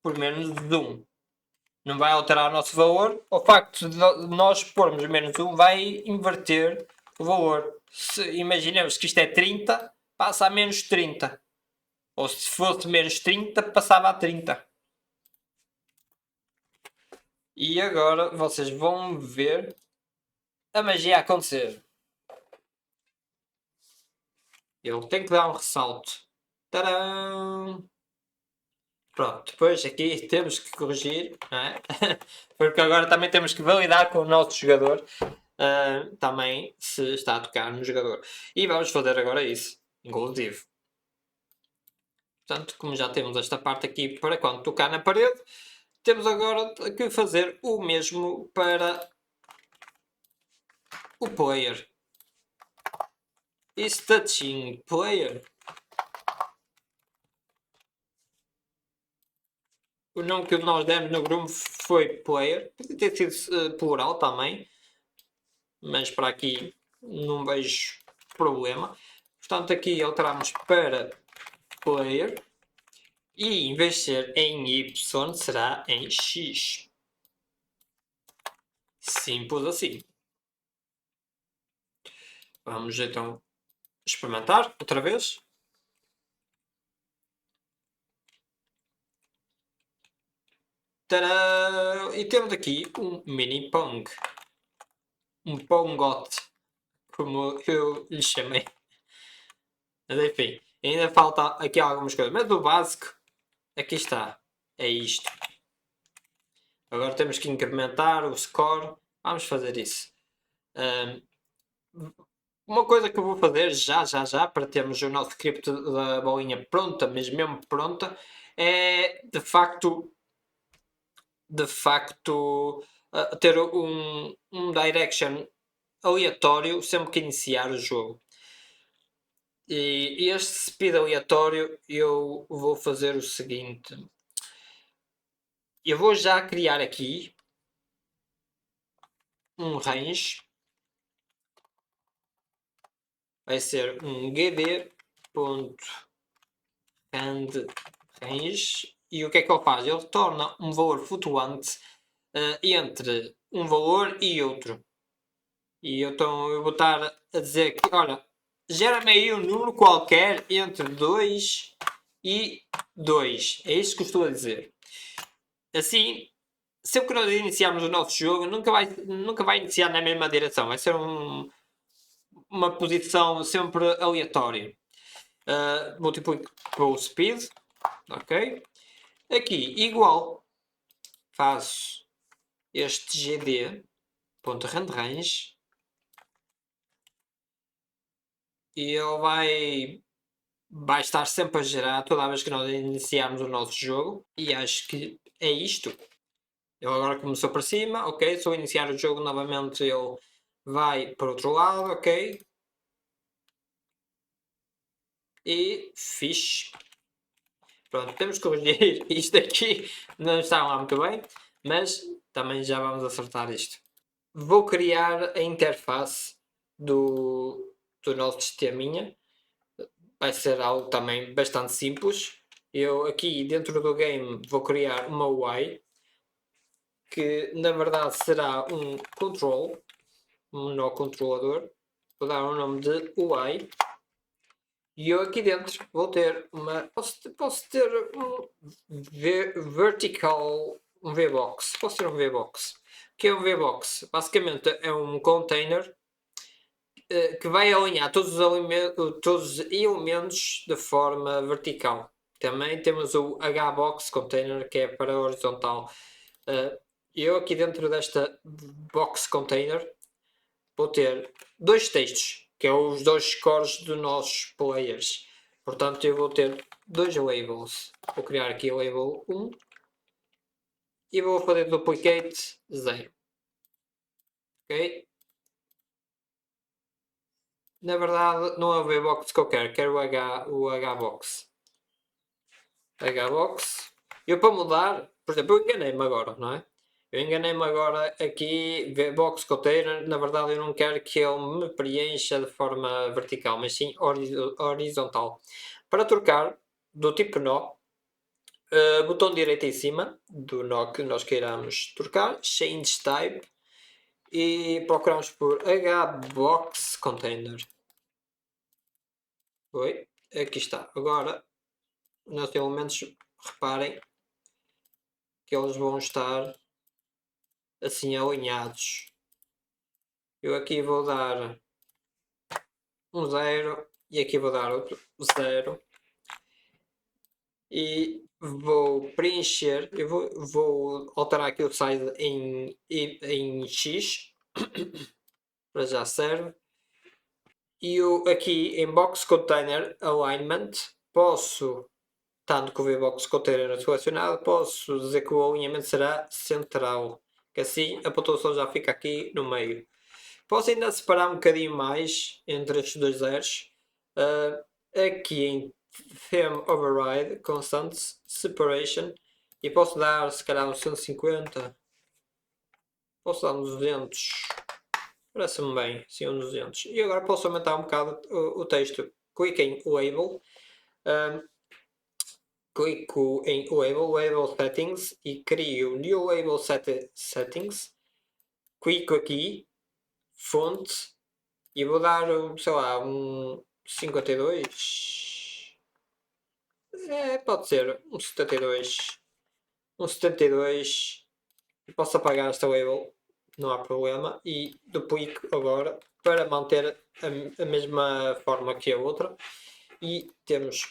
A: por menos 1. Não vai alterar o nosso valor. O facto de nós pormos menos 1 vai inverter o valor. Se imaginemos que isto é 30, passa a menos 30. Ou se fosse menos 30, passava a 30. E agora vocês vão ver a magia acontecer. Eu tenho que dar um ressalto. Tadã! Pronto, depois aqui temos que corrigir, não é? Porque agora também temos que validar com o nosso jogador também se está a tocar no jogador. E vamos fazer agora isso, inclusive. Portanto, como já temos esta parte aqui para quando tocar na parede, temos agora que fazer o mesmo para o player. Is touching player. O nome que nós demos no grupo foi player. Podia ter sido plural também. Mas para aqui não vejo problema. Portanto, aqui alteramos para player. E em vez de ser em Y, será em X. Simples assim. Vamos então experimentar outra vez. Tadã! E temos aqui um mini Pong. Um Pongote, como eu lhe chamei. Mas enfim, Ainda falta aqui algumas coisas, mas o básico, aqui está, é isto. Agora temos que incrementar o score, vamos fazer isso. Uma coisa que eu vou fazer já, para termos o nosso script da bolinha pronta, mas mesmo pronta, é de facto ter um direction aleatório sempre que iniciar o jogo. E este speed aleatório eu vou fazer o seguinte. Eu vou já criar aqui um range. Vai ser um gd.handRange. E o que é que ele faz? Ele torna um valor flutuante entre um valor e outro. E então eu vou estar a dizer que, olha, gera-me aí um número qualquer entre 2 e 2. É isto que eu estou a dizer. Assim, sempre que nós iniciarmos o nosso jogo, nunca vai iniciar na mesma direção. Vai ser uma posição sempre aleatória. Multiplico pelo speed. Ok? Aqui, igual. Faço este gd.randrange. E ele vai estar sempre a gerar toda vez que nós iniciarmos o nosso jogo. E acho que é isto. Ele agora começou para cima, ok. Se eu iniciar o jogo novamente, ele vai para o outro lado, ok. E fixe. Pronto, temos que corrigir isto aqui. Não está lá muito bem, mas também já vamos acertar isto. Vou criar a interface do nosso sisteminha. Vai ser algo também bastante simples. Eu aqui dentro do game vou criar uma UI que na verdade será um control, um nó controlador. Vou dar o nome de UI. E eu aqui dentro vou ter posso ter um vertical, um VBox. Posso ter um VBox. O que é um VBox? Basicamente é um container que vai alinhar todos os elementos de forma vertical. Também temos o HBox container que é para horizontal. Eu aqui dentro desta box container vou ter dois textos, que é os dois scores dos nossos players. Portanto, eu vou ter dois labels. Vou criar aqui o label 1 e vou fazer duplicate 0. Ok? Na verdade, não é o VBox que eu quero o HBox. HBox. Eu para mudar, por exemplo, eu enganei-me agora, não é? Eu enganei-me agora aqui, VBox container, na verdade eu não quero que ele me preencha de forma vertical, mas sim horizontal. Para trocar do tipo nó, botão direito em cima do nó que nós queiramos trocar, change type, e procuramos por HBox container. Oi, aqui está. Agora, os nossos elementos, reparem que eles vão estar assim alinhados. Eu aqui vou dar um 0 e aqui vou dar outro 0 e vou preencher, eu vou alterar aqui o size em X para já serve, e eu aqui em box container alignment posso, tanto com o VBox container selecionado, posso dizer que o alinhamento será central, que assim a pontuação já fica aqui no meio. Posso ainda separar um bocadinho mais entre estes dois zeros. Aqui em Theme Override, Constant Separation. E posso dar se calhar um 150. Posso dar um 200. Parece-me bem, sim, um 200. E agora posso aumentar um bocado o texto. Clique em Label. Clico em Label Settings e crio New Label Settings. Clico aqui, fonte, e vou dar, sei lá, um 52. Pode ser um 72. Um 72. E posso apagar esta label, não há problema. E duplico agora para manter a mesma forma que a outra. e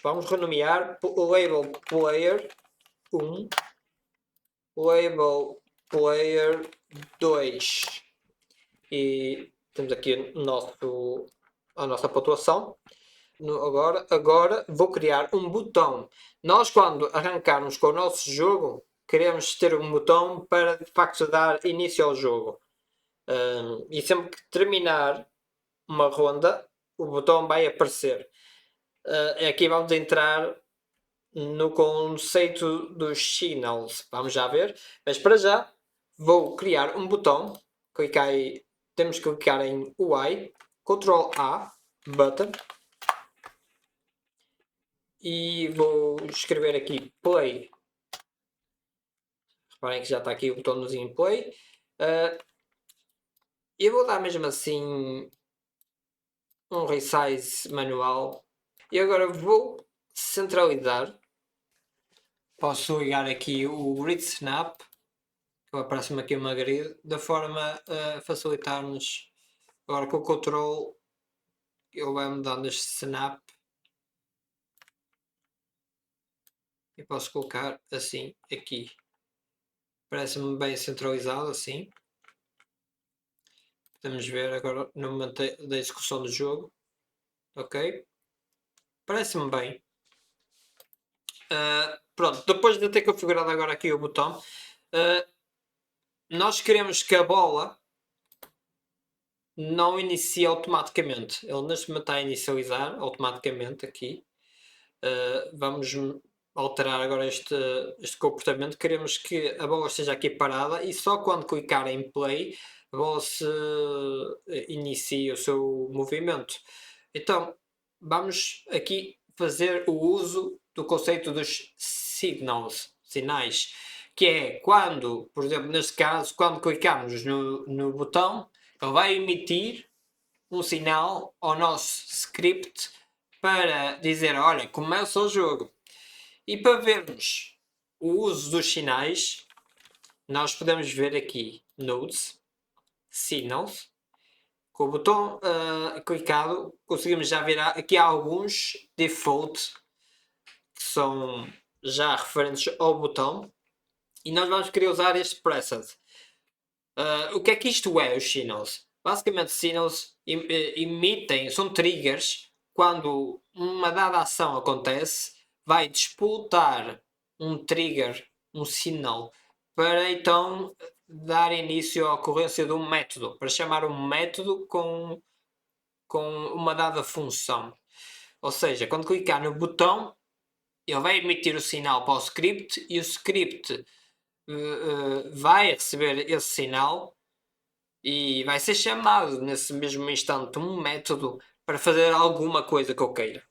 A: vamos renomear label player 1, label player 2 e temos aqui a nossa pontuação. Agora vou criar um botão. Nós, quando arrancarmos com o nosso jogo, queremos ter um botão para de facto dar início ao jogo. E sempre que terminar uma ronda, o botão vai aparecer. Aqui vamos entrar no conceito dos signals. Vamos já ver. Mas para já vou criar um botão. Temos que clicar em UI, Ctrl A, button. E vou escrever aqui play. Reparem que já está aqui o botãozinho play. Eu vou dar mesmo assim um resize manual. E agora vou centralizar. Posso ligar aqui o grid snap. Aparece-me aqui uma grid. Da forma a facilitar-nos. Agora com o control ele vai-me dando este snap. E posso colocar assim aqui. Parece-me bem centralizado assim. Podemos ver agora no momento da execução do jogo. Ok? Parece-me bem. Pronto, depois de ter configurado agora aqui o botão, nós queremos que a bola não inicie automaticamente. Ele neste momento está a inicializar automaticamente aqui. Vamos alterar agora este comportamento. Queremos que a bola esteja aqui parada e só quando clicar em play a bola se inicie o seu movimento. Então vamos aqui fazer o uso do conceito dos sinais, que é quando, por exemplo, neste caso, quando clicarmos no botão, ele vai emitir um sinal ao nosso script para dizer, olha, começa o jogo. E para vermos o uso dos sinais, nós podemos ver aqui Nodes, Signals. Com o botão clicado, conseguimos já ver aqui alguns default que são já referentes ao botão. E nós vamos querer usar este preset. O que é que isto é, os signals? Basicamente, signals emitem, são triggers. Quando uma dada ação acontece, vai disputar um trigger, um sinal, para então dar início à ocorrência de um método, para chamar um método com uma dada função. Ou seja, quando clicar no botão, ele vai emitir o sinal para o script e o script vai receber esse sinal e vai ser chamado nesse mesmo instante um método para fazer alguma coisa que eu queira.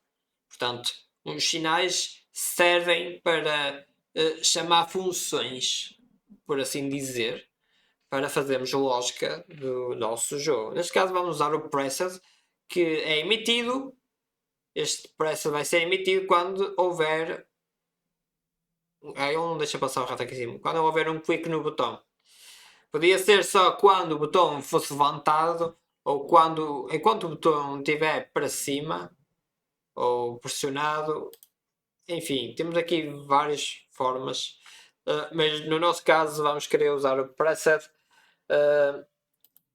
A: Portanto, os sinais servem para chamar funções, por assim dizer, para fazermos lógica do nosso jogo. Neste caso vamos usar o preset, que é emitido. Este preset vai ser emitido quando houver... Ele não deixa passar o rato aqui em cima. Quando houver um clique no botão. Podia ser só quando o botão fosse levantado ou enquanto o botão estiver para cima ou pressionado. Enfim, temos aqui várias formas, mas no nosso caso vamos querer usar o preset.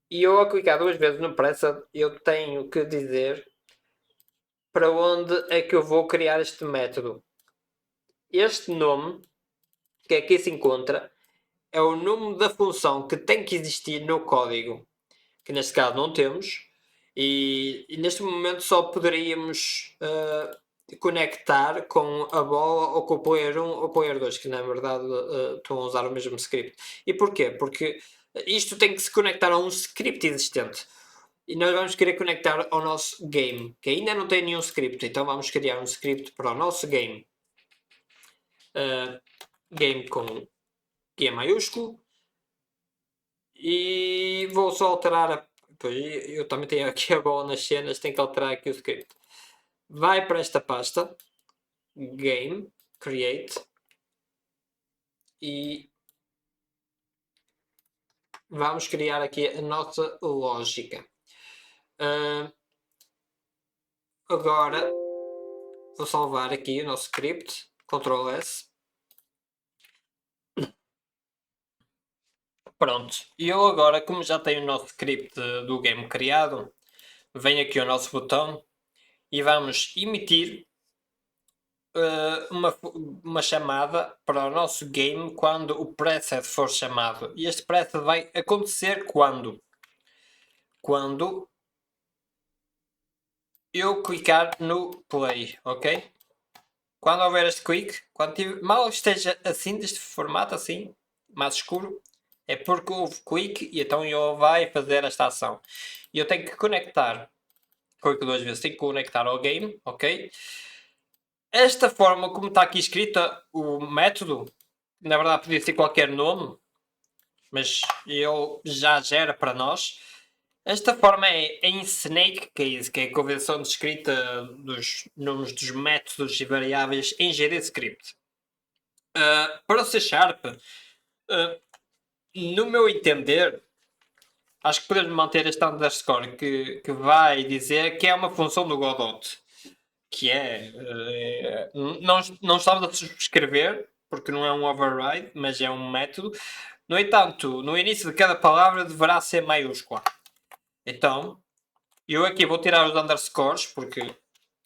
A: E eu, ao clicar duas vezes no preset, eu tenho que dizer para onde é que eu vou criar este método. Este nome que aqui se encontra é o nome da função que tem que existir no código, que neste caso não temos, e neste momento só poderíamos conectar com a bola ou com o player 1 ou o player 2, que na verdade estão a usar o mesmo script. E porquê? Porque isto tem que se conectar a um script existente. E nós vamos querer conectar ao nosso game, que ainda não tem nenhum script, então vamos criar um script para o nosso game. Game com G maiúsculo. E vou só alterar eu também tenho aqui a bola nas cenas, tenho que alterar aqui o script. Vai para esta pasta, Game, Create, e vamos criar aqui a nossa lógica. Agora Vou salvar aqui o nosso script, Ctrl S. Pronto, e eu agora, como já tenho o nosso script do game criado, venho aqui ao nosso botão e vamos emitir uma chamada para o nosso game quando o preset for chamado. E este preset vai acontecer quando? Quando eu clicar no play, ok? Quando houver este clique, mal esteja assim, deste formato assim, mais escuro, é porque houve clique e então ele vai fazer esta ação. E eu tenho que conectar, clico duas vezes, tenho que conectar ao game, ok? Esta forma como está aqui escrita, o método, na verdade podia ser qualquer nome, mas ele já gera para nós. Esta forma é em Snake Case, que é a convenção de escrita dos nomes dos métodos e variáveis em GDScript. Para o C Sharp, no meu entender, acho que podemos manter este underscore que vai dizer que é uma função do Godot. Que não estamos a subscrever, porque não é um override, mas é um método. No entanto, no início de cada palavra deverá ser maiúscula. Então, eu aqui vou tirar os underscores, porque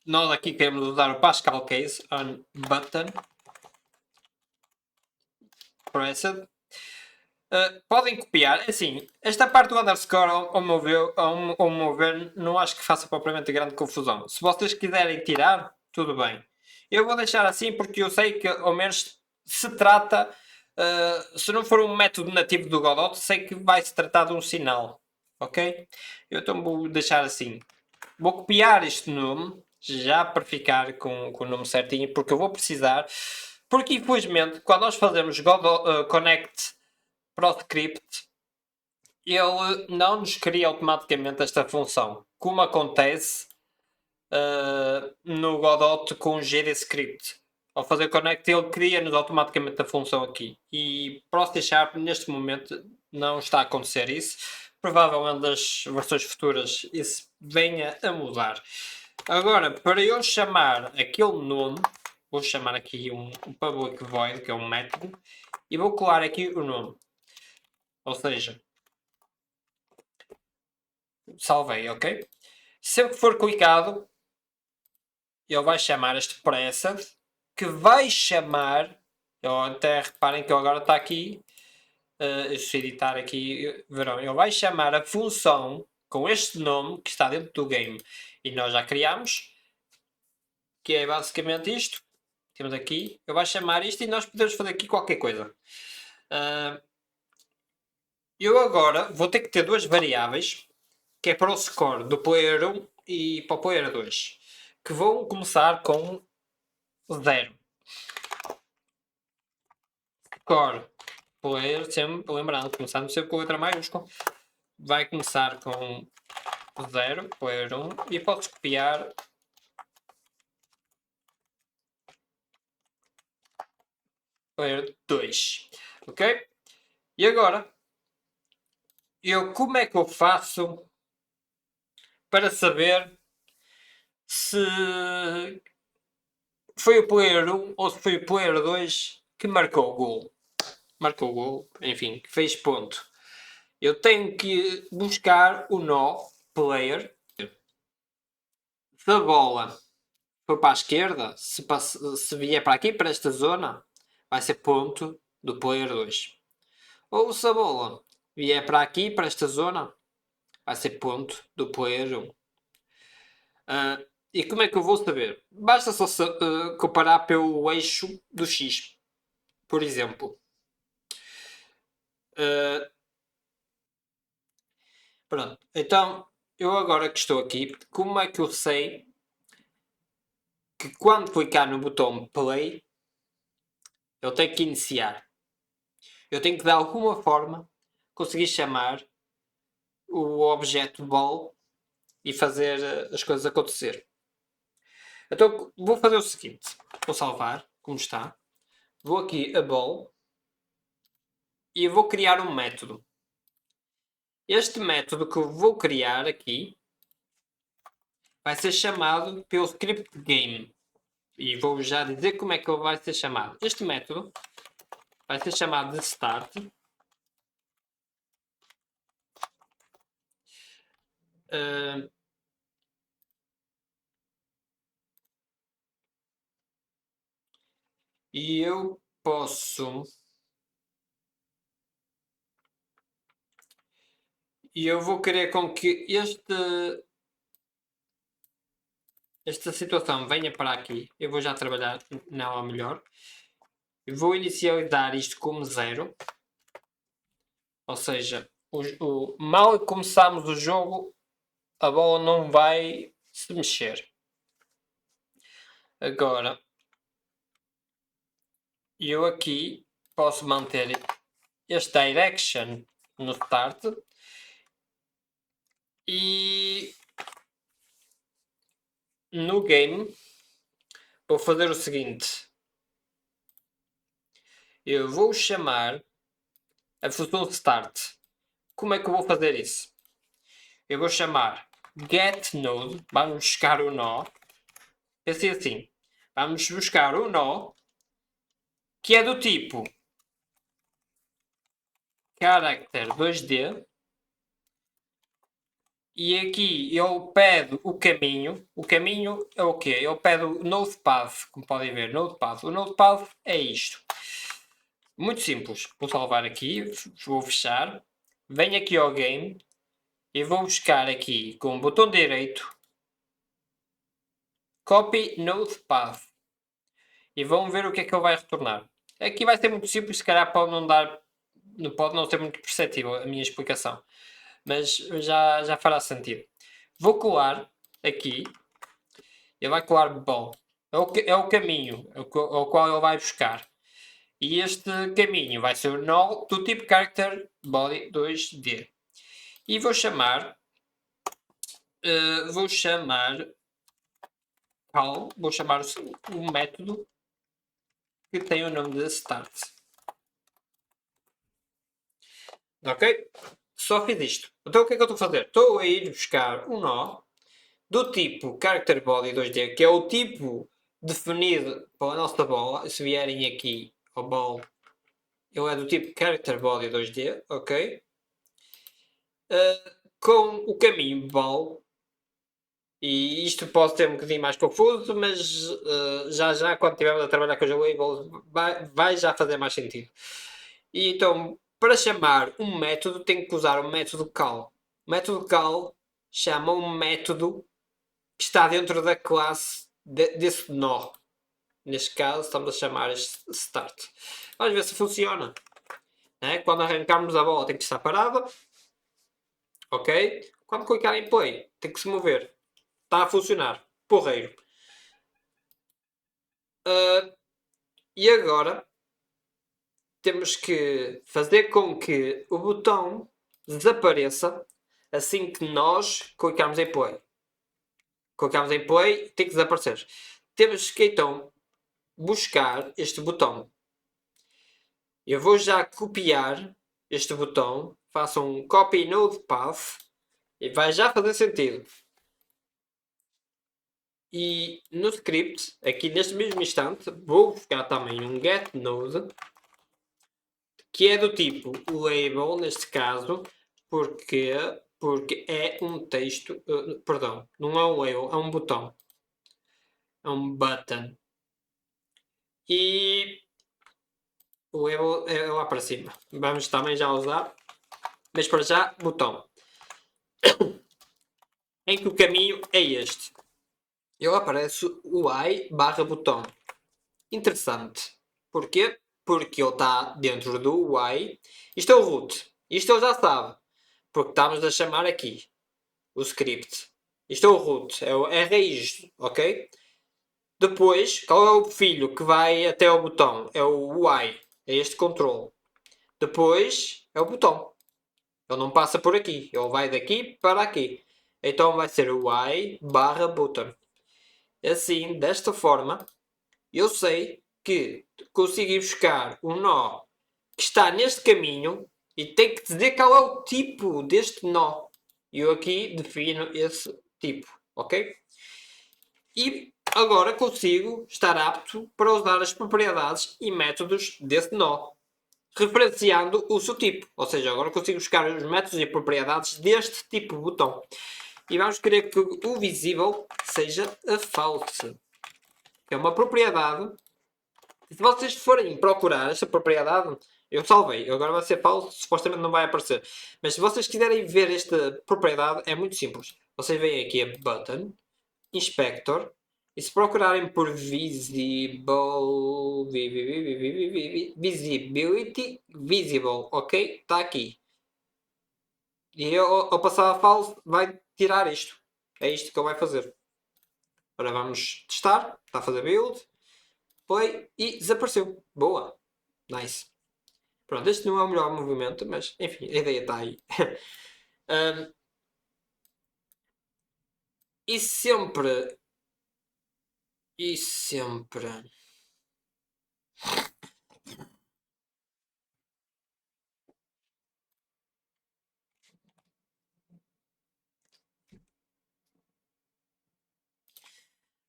A: nós aqui queremos usar o Pascal Case on button pressed. Podem copiar, assim, esta parte do underscore, ao meu ver, não acho que faça propriamente grande confusão. Se vocês quiserem tirar, tudo bem. Eu vou deixar assim porque eu sei que, ao menos, se trata, se não for um método nativo do Godot, sei que vai se tratar de um sinal, ok? Eu então vou deixar assim. Vou copiar este nome, já para ficar com o nome certinho, porque eu vou precisar. Porque, infelizmente, quando nós fazemos Godot, Connect para o script, ele não nos cria automaticamente esta função, como acontece no Godot com o GDScript. Ao fazer connect, ele cria-nos automaticamente a função aqui. E para o C Sharp, neste momento, não está a acontecer isso. Provavelmente nas versões futuras isso venha a mudar. Agora, para eu chamar aquele nome, vou chamar aqui um public void, que é um método, e vou colar aqui o nome. Ou seja, salvei, ok? Sempre que for clicado, ele vai chamar este preset, que vai chamar, até reparem que ele agora está aqui, se editar aqui, verão, ele vai chamar a função com este nome que está dentro do game. E nós já criamos, que é basicamente isto. Temos aqui, ele vai chamar isto e nós podemos fazer aqui qualquer coisa. Eu agora vou ter que ter duas variáveis, que é para o score do player 1 e para o player 2, que vão começar com 0. Score player, sempre lembrando, começando sempre com letra maiúscula, vai começar com 0, player 1, e podes copiar player 2, ok? E agora, como é que eu faço para saber se foi o player 1 ou se foi o player 2 que marcou o gol? Marcou o gol, enfim, que fez ponto. Eu tenho que buscar o nó player. Se a bola for para a esquerda, se vier para aqui, para esta zona, vai ser ponto do player 2. Ou se a bola vier para aqui, para esta zona, vai ser ponto do player 1. E como é que eu vou saber? Basta só comparar pelo eixo do X. Por exemplo. Pronto. Então, eu agora que estou aqui, como é que eu sei que quando clicar no botão play, eu tenho que iniciar? Eu tenho que de alguma forma conseguir chamar o objeto ball e fazer as coisas acontecer. Então vou fazer o seguinte, vou salvar como está, vou aqui a ball e vou criar um método. Este método que eu vou criar aqui vai ser chamado pelo script game. E vou já dizer como é que ele vai ser chamado. Este método vai ser chamado de start. E eu posso... E eu vou querer com que esta situação venha para aqui. Eu vou já trabalhar nela melhor. Eu vou inicializar isto como 0. Ou seja, mal começarmos o jogo, a bola não vai se mexer. Agora, eu aqui posso manter este direction no start e no game vou fazer o seguinte. Eu vou chamar a função start. Como é que eu vou fazer isso? Eu vou chamar getNode, vamos buscar o nó. Pensei assim, vamos buscar o nó que é do tipo character 2D e aqui eu pedo o caminho. O caminho é o quê? Eu pedo o nodepath, como podem ver, nodepath. O nodepath é isto. Muito simples. Vou salvar aqui, vou fechar. Venho aqui ao game e vou buscar aqui com o botão direito Copy Nodepath. E vamos ver o que é que ele vai retornar. Aqui vai ser muito simples, se calhar pode não ser muito perceptível a minha explicação. Mas já fará sentido. Vou colar aqui. Ele vai colar ball. É o caminho ao qual ele vai buscar. E este caminho vai ser o null do tipo character body 2D. E vou chamar o método que tem o nome de start. Ok? Só fiz isto. Então o que é que eu estou a fazer? Estou a ir buscar um nó do tipo character body 2D, que é o tipo definido para a nossa bola. Se vierem aqui ao ball, ele é do tipo character body 2D, ok? Com o caminho ball. E isto pode ser um bocadinho mais confuso, mas já quando estivermos a trabalhar com os labels vai já fazer mais sentido. E então, para chamar um método, tem que usar o método call. O método call chama um método que está dentro da classe desse nó. Neste caso, estamos a chamar este start. Vamos ver se funciona. Quando arrancarmos a bola, tem que estar parada. Ok? Quando clicar em play, tem que se mover. Está a funcionar. Porreiro. E agora temos que fazer com que o botão desapareça assim que nós clicarmos em play. Clicamos em play, tem que desaparecer. Temos que então buscar este botão. Eu vou já copiar este botão. Faço um copy node path e vai já fazer sentido. E no script, aqui neste mesmo instante, vou buscar também um get node que é do tipo label, neste caso, porque é um texto, perdão, não é um label, é um botão, é um button. E o label é lá para cima. Vamos também já usar, mas para já, botão. Em que o caminho é este. Ele aparece o i barra botão. Interessante. Porquê? Porque ele está dentro do y. Isto é o root. Isto ele já sabe. Porque estamos a chamar aqui o script. Isto é o root. É a raiz. Ok? Depois, qual é o filho que vai até ao botão? É o y. É este controle. Depois é o botão. Ele não passa por aqui. Ele vai daqui para aqui. Então vai ser o y barra button. Assim, desta forma, eu sei que consigo ir buscar um nó que está neste caminho e tem que dizer qual é o tipo deste nó. E eu aqui defino esse tipo, ok? E agora consigo estar apto para usar as propriedades e métodos desse nó, referenciando o seu tipo. Ou seja, agora consigo buscar os métodos e propriedades deste tipo de botão. E vamos querer que o visível seja a false. É uma propriedade. Se vocês forem procurar esta propriedade, eu salvei. Agora vai ser false, supostamente não vai aparecer. Mas se vocês quiserem ver esta propriedade, é muito simples. Vocês vêm aqui a Button, Inspector, e se procurarem por Visibility, Visible, ok? Está aqui. E ao passar a false, vai tirar isto. É isto que ele vai fazer. Agora vamos testar. Está a fazer build. Foi e desapareceu. Boa. Nice. Pronto, este não é o melhor movimento, mas enfim, a ideia está aí. E sempre. E sempre.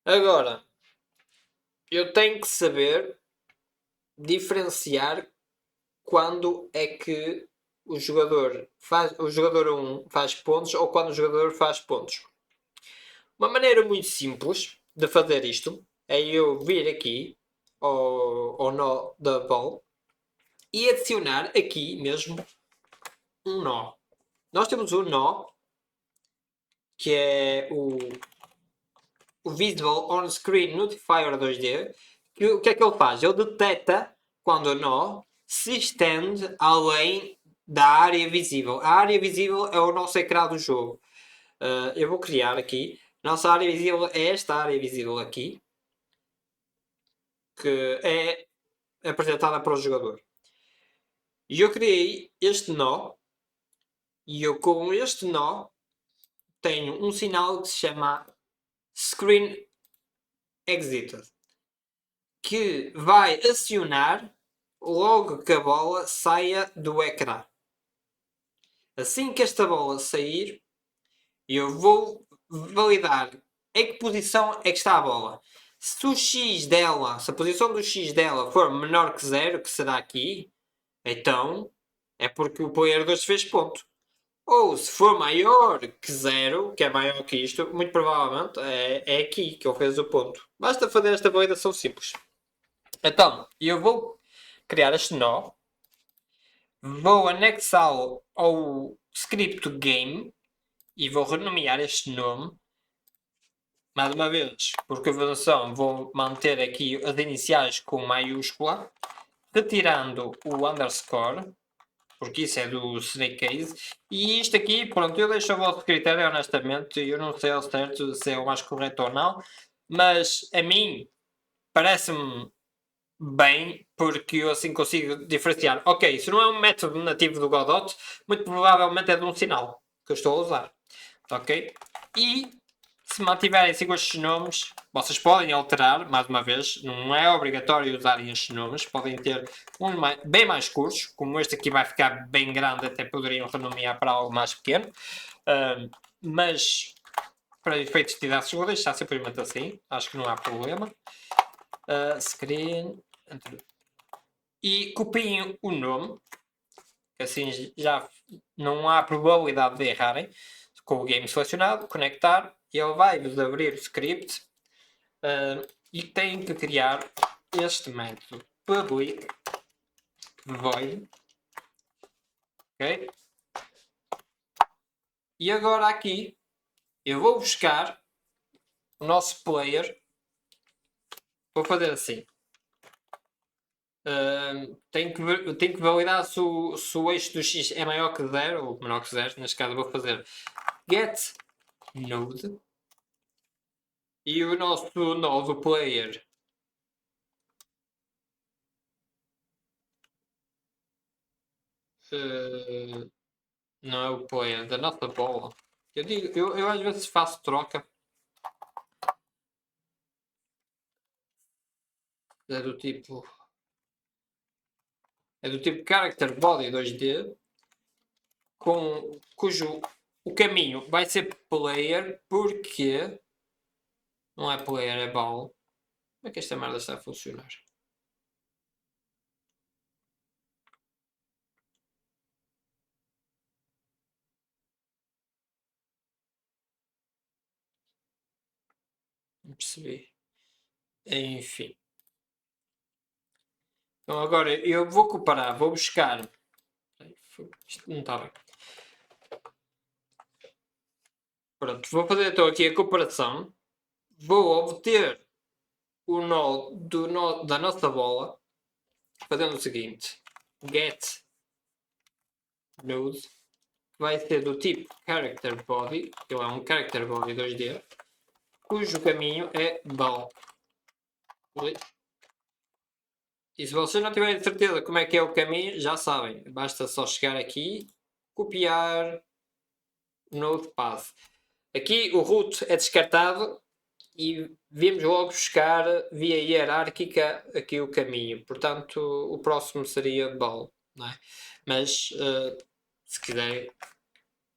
A: Agora, eu tenho que saber diferenciar quando é que o jogador 1 faz pontos ou quando o jogador faz pontos. Uma maneira muito simples de fazer isto é eu vir aqui ao nó da bola e adicionar aqui mesmo um nó. Nós temos um nó que é o Visual On Screen Notifier 2D. O que é que ele faz? Ele detecta quando o nó se estende além da área visível. A área visível é o nosso ecrã do jogo. Eu vou criar aqui. Nossa área visível é esta área visível aqui, que é apresentada para o jogador. E eu criei este nó, e eu com este nó tenho um sinal que se chama Screen Exited, que vai acionar logo que a bola saia do ecrã. Assim que esta bola sair, eu vou validar em que posição é que está a bola. Se o X dela, se a posição do X dela for menor que 0, que será aqui, então é porque o player 2 fez ponto. Ou se for maior que 0, que é maior que isto, muito provavelmente é aqui que ele fez o ponto. Basta fazer esta validação simples. Então, eu vou criar este nó, vou anexá-lo ao script game e vou renomear este nome. Mais uma vez, por convenção, vou manter aqui as iniciais com maiúscula, retirando o underscore, porque isso é do Snake Case. E isto aqui, pronto, eu deixo a vosso critério, honestamente. Eu não sei ao certo se é o mais correto ou não, mas a mim parece-me bem, porque eu assim consigo diferenciar. Ok, se não é um método nativo do Godot, muito provavelmente é de um sinal que eu estou a usar. Ok? E se mantiverem-se com estes nomes, vocês podem alterar, mais uma vez, não é obrigatório usarem estes nomes, podem ter uns bem mais curtos, como este aqui vai ficar bem grande, até poderiam renomear para algo mais pequeno, mas para efeitos didáticos vou deixar simplesmente assim, acho que não há problema. Screen, e copiem o nome, que assim já não há probabilidade de errarem, com o game selecionado, conectar, e ele vai-vos abrir o script e têm que criar este método public void, ok? E agora aqui eu vou buscar o nosso player, vou fazer assim. Tenho que validar se o eixo do X é maior que 0 ou menor que 0. Neste caso vou fazer get node e o nosso novo player não é o player da nossa bola. Eu às vezes faço troca. É do tipo character body 2D cujo o caminho vai ser player porque Não é player, é ball. Como é que esta merda está a funcionar? Não percebi. Enfim. Então agora eu vou comparar, vou buscar. Isto não está bem. Pronto, vou fazer então aqui a comparação. Vou obter o nó, da nossa bola fazendo o seguinte: get node, que vai ser do tipo character body, que é um character body 2D, cujo caminho é ball. E se vocês não tiverem certeza como é que é o caminho, já sabem, basta só chegar aqui, copiar node path. Aqui o root é descartado e viemos logo buscar via hierárquica aqui o caminho. Portanto, o próximo seria ball, não é? Mas se quiserem,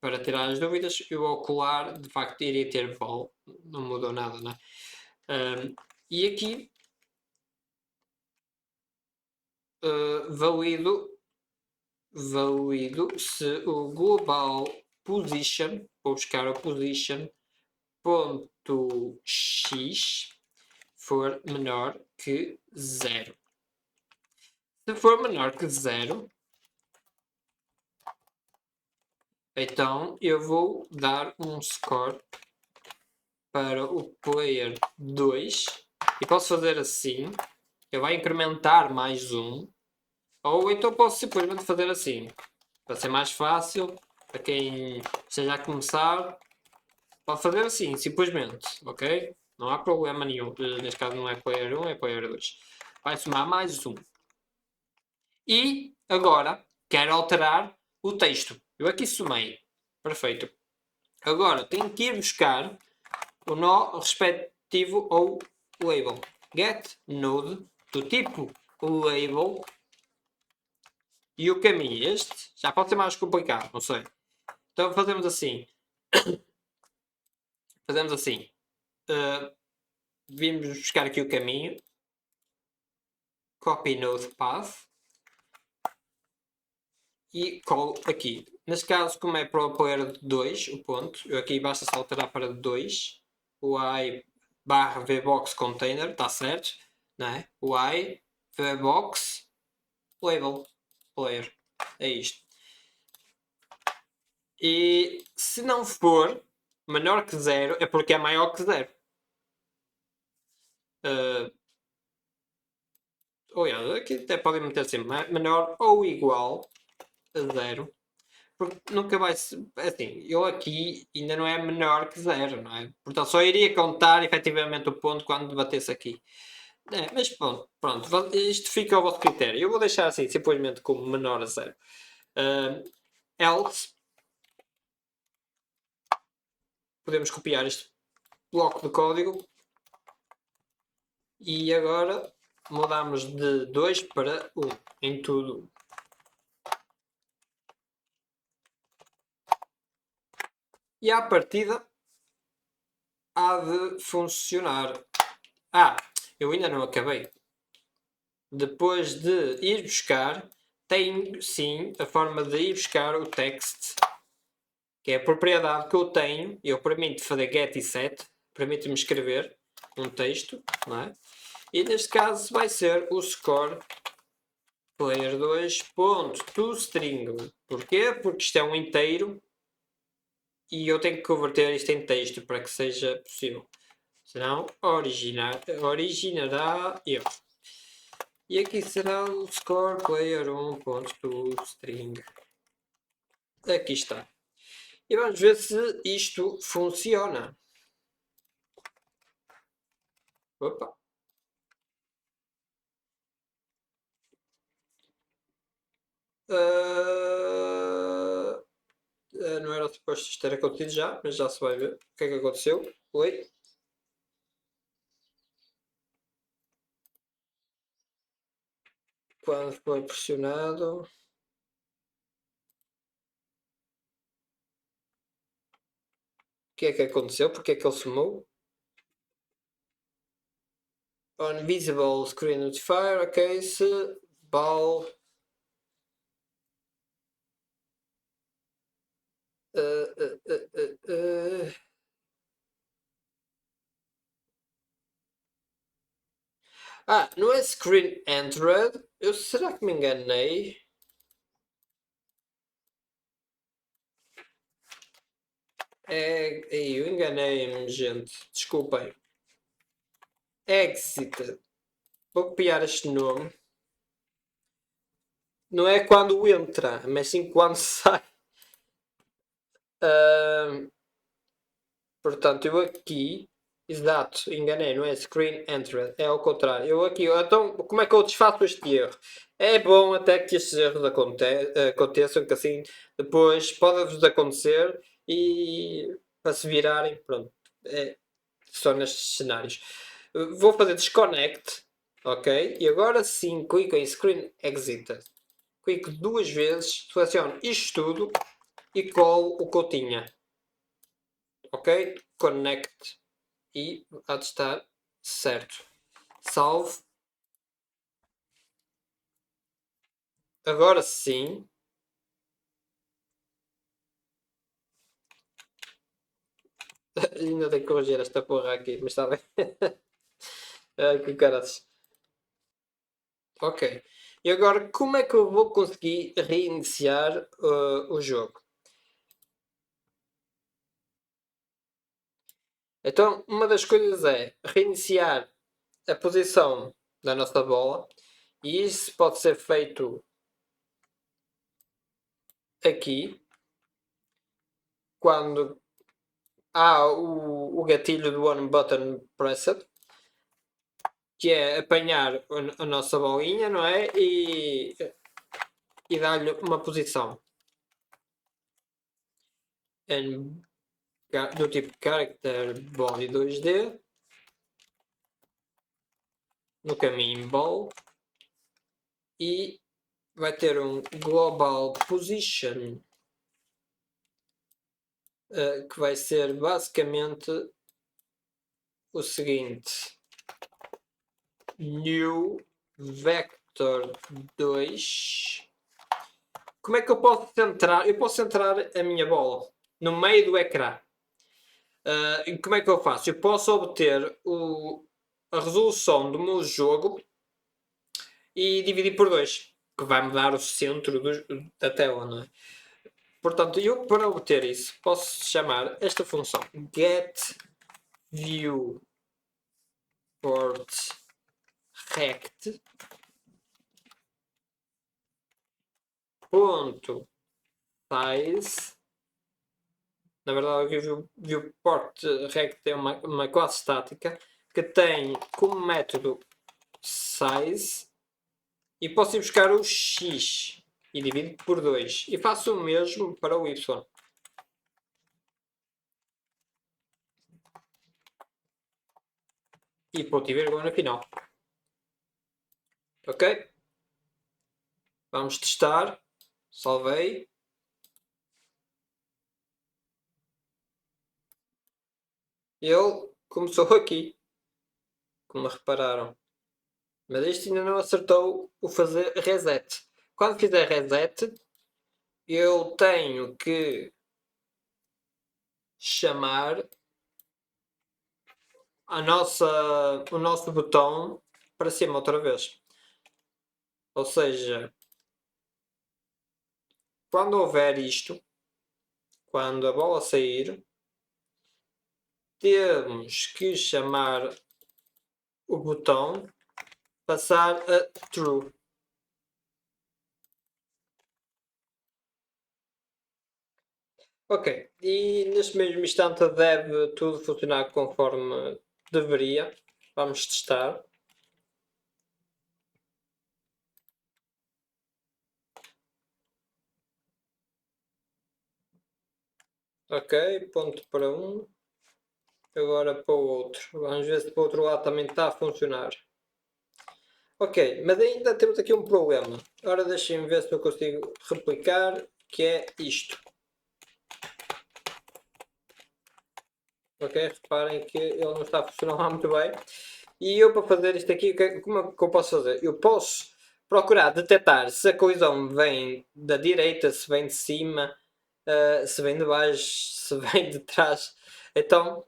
A: para tirar as dúvidas, eu ao colar de facto iria ter ball, não mudou nada, não é? E aqui valido se o global position, vou buscar o position ponto x for menor que 0. Se for menor que 0, então eu vou dar um score para o player 2 e posso fazer assim, ele vai incrementar mais um, ou então posso simplesmente fazer assim, para ser mais fácil, para quem esteja a começar, pode fazer assim, simplesmente, ok? Não há problema nenhum, neste caso não é player 1, é player 2. Vai somar mais um. E agora quero alterar o texto. Eu aqui somei. Perfeito. Agora tenho que ir buscar o nó respectivo ao label. Get node do tipo label e o caminho. Este já pode ser mais complicado, não sei. Então fazemos assim. Fazemos assim. Vimos buscar aqui o caminho. Copy node path. E colo aqui. Neste caso, como é para o player 2, o ponto, eu aqui basta só alterar para 2. O i barra vbox container, está certo, não é? O i vbox label player. É isto. E se não for menor que 0, é porque é maior que 0. Aqui até podem meter assim, menor ou igual a 0. Porque nunca vai ser. Assim, eu aqui ainda não é menor que 0, não é? Portanto, só iria contar efetivamente o ponto quando batesse aqui. Mas pronto, isto fica ao vosso critério. Eu vou deixar assim, simplesmente como menor a 0. Else, podemos copiar este bloco de código e agora mudamos de 2 para 1 em tudo. E à partida há de funcionar. Eu ainda não acabei. Depois de ir buscar, tenho sim a forma de ir buscar o text, que é a propriedade que eu tenho. Eu permito fazer get e set, permite-me escrever um texto, não é? E neste caso vai ser o score player2.toString. Porquê? Porque isto é um inteiro e eu tenho que converter isto em texto para que seja possível. Senão originará erro. E aqui será o score player1.toString. Aqui está. E vamos ver se isto funciona. Opa. Não era suposto isto ter acontecido já, mas já se vai ver o que é que aconteceu. Oi. Quando foi pressionado. O que é que aconteceu? Porque é que ele sumou? on visible screen notifier, ok, se ball não é screen entered. Será que me enganei? Eu enganei-me, gente. Desculpem. Exit. Vou copiar este nome. Não é quando entra, mas sim quando sai. Portanto, eu aqui. Exato, enganei, não é screen entered, é ao contrário. Eu aqui, então, como é que eu desfaço este erro? É bom até que estes erros aconteçam, que assim depois pode-vos acontecer e para se virarem, pronto, só nestes cenários. Vou fazer desconnect, ok? E agora sim clico em screen exit. Clico duas vezes, seleciono isto tudo e colo o que eu tinha. Ok? Connect e há de estar certo. Salve. Agora sim. Ainda tenho que corrigir esta porra aqui, mas está bem. Ai, que caras. Ok. E agora, como é que eu vou conseguir reiniciar o jogo? Então, uma das coisas é reiniciar a posição da nossa bola. E isso pode ser feito aqui, quando há o gatilho do One Button Pressed, que é apanhar a nossa bolinha, não é? E dar-lhe uma posição do tipo Character Body 2D no caminho Ball e vai ter um Global Position que vai ser basicamente o seguinte: New Vector 2. Como é que eu posso centrar? Eu posso centrar a minha bola no meio do ecrã. Como é que eu faço? Eu posso obter a resolução do meu jogo e dividir por 2, que vai me dar o centro da tela, não é? Portanto, eu para obter isso posso chamar esta função getViewPortRect ponto size. Na verdade, o viewPortRect é uma classe estática que tem como método size e posso ir buscar o x e divido por 2 e faço o mesmo para o y. E ponto e vírgula no final. Ok? Vamos testar. Salvei. Ele começou aqui, como repararam. Mas este ainda não acertou o fazer reset. Quando fizer reset, eu tenho que chamar o nosso botão para cima outra vez. Ou seja, quando houver isto, quando a bola sair, temos que chamar o botão passar a true. Ok, e neste mesmo instante deve tudo funcionar conforme deveria. Vamos testar. Ok, ponto para um. Agora para o outro. Vamos ver se para o outro lado também está a funcionar. Ok, mas ainda temos aqui um problema. Agora deixem-me ver se eu consigo replicar, que é isto. Ok, reparem que ele não está a funcionar lá muito bem. E eu, para fazer isto aqui, como é que eu posso fazer? Eu posso procurar detectar se a colisão vem da direita, se vem de cima, se vem de baixo, se vem de trás. Então,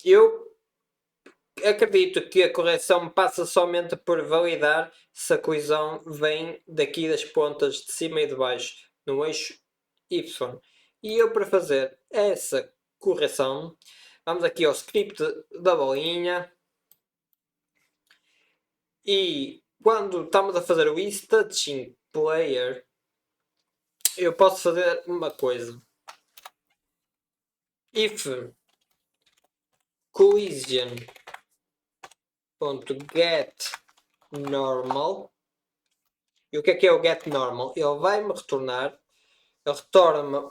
A: eu acredito que a correção passa somente por validar se a colisão vem daqui das pontas de cima e de baixo, no eixo Y. E eu, para fazer essa correção, vamos aqui ao script da bolinha. E quando estamos a fazer o touching player, eu posso fazer uma coisa. If collision.get normal. E o que é o get normal? Ele vai-me retornar, ele retorna-me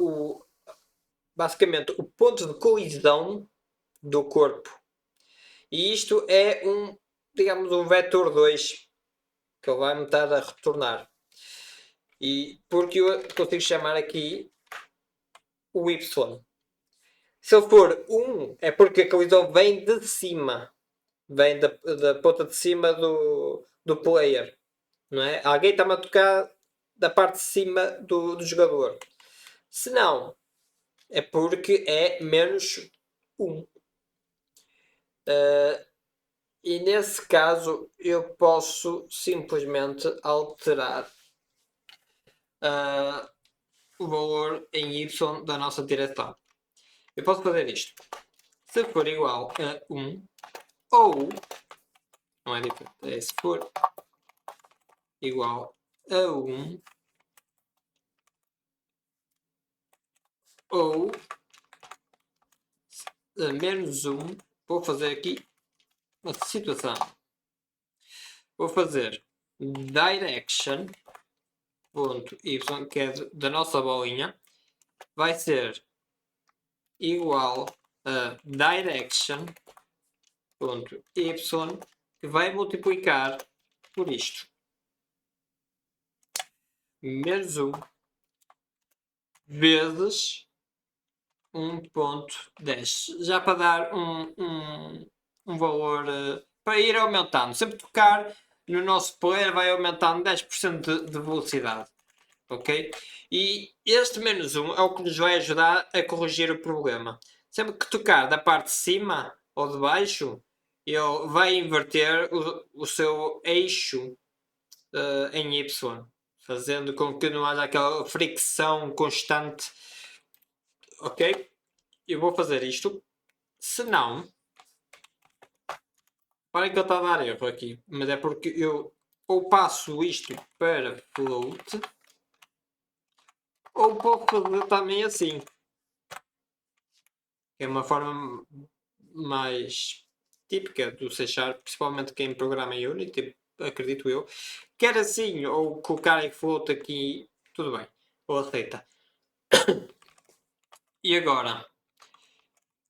A: basicamente o ponto de colisão do corpo. E isto é digamos, um vetor 2 que ele vai-me estar a retornar. E porque eu consigo chamar aqui o Y. Se ele for 1, é porque a colisão vem de cima. Vem da ponta de cima do player. Não é? Alguém está-me a tocar da parte de cima do jogador. Se não, é porque é menos 1. E nesse caso eu posso simplesmente alterar o valor em Y da nossa direção. Eu posso fazer isto. Se for igual a 1, ou, não é diferente, é se for igual a 1, ou a menos 1, vou fazer aqui uma situação. Vou fazer direction.y, que é da nossa bolinha, vai ser igual a direction.y, que vai multiplicar por isto. Menos 1 vezes 1.10. Já para dar um valor para ir aumentando. Sempre tocar no nosso player vai aumentando 10% de velocidade. Ok? E este menos 1 é o que nos vai ajudar a corrigir o problema. Sempre que tocar da parte de cima ou de baixo, ele vai inverter o seu eixo em Y, fazendo com que não haja aquela fricção constante. Ok? Eu vou fazer isto. Se não, parem que ele está a dar erro aqui, mas é porque eu ou passo isto para float, ou posso fazer também assim. É uma forma mais típica do C Sharp, principalmente quem programa em Unity, acredito eu. Quer assim, ou colocar em float aqui, tudo bem, ou aceita. E agora,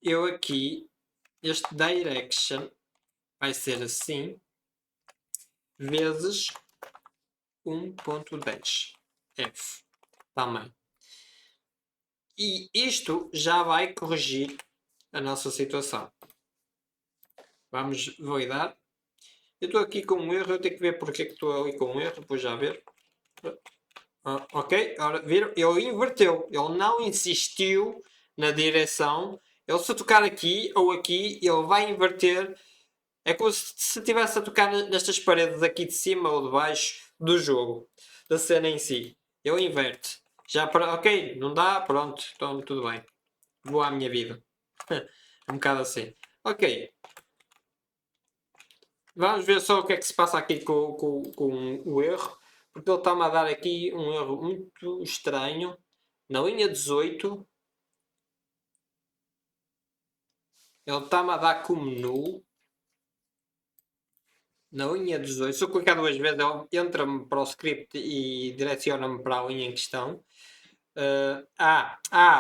A: eu aqui, este direction vai ser assim, vezes 1.10 F também. E isto já vai corrigir a nossa situação. Vamos validar. Eu estou aqui com um erro, eu tenho que ver porque é que estou ali com um erro, depois já ver. Ok, ora, viram? Ele inverteu, ele não insistiu na direção. Ele se tocar aqui ou aqui, ele vai inverter. É como se estivesse a tocar nestas paredes aqui de cima ou de baixo do jogo, da cena em si. Ele inverte. Já para. Ok, não dá, pronto, então tudo bem. Vou à minha vida. É um bocado assim. Ok. Vamos ver só o que é que se passa aqui com o erro. Porque ele está-me a dar aqui um erro muito estranho. Na linha 18. Ele está-me a dar como nulo. Na linha 18. Se eu clicar duas vezes, ele entra-me para o script e direciona-me para a linha em questão.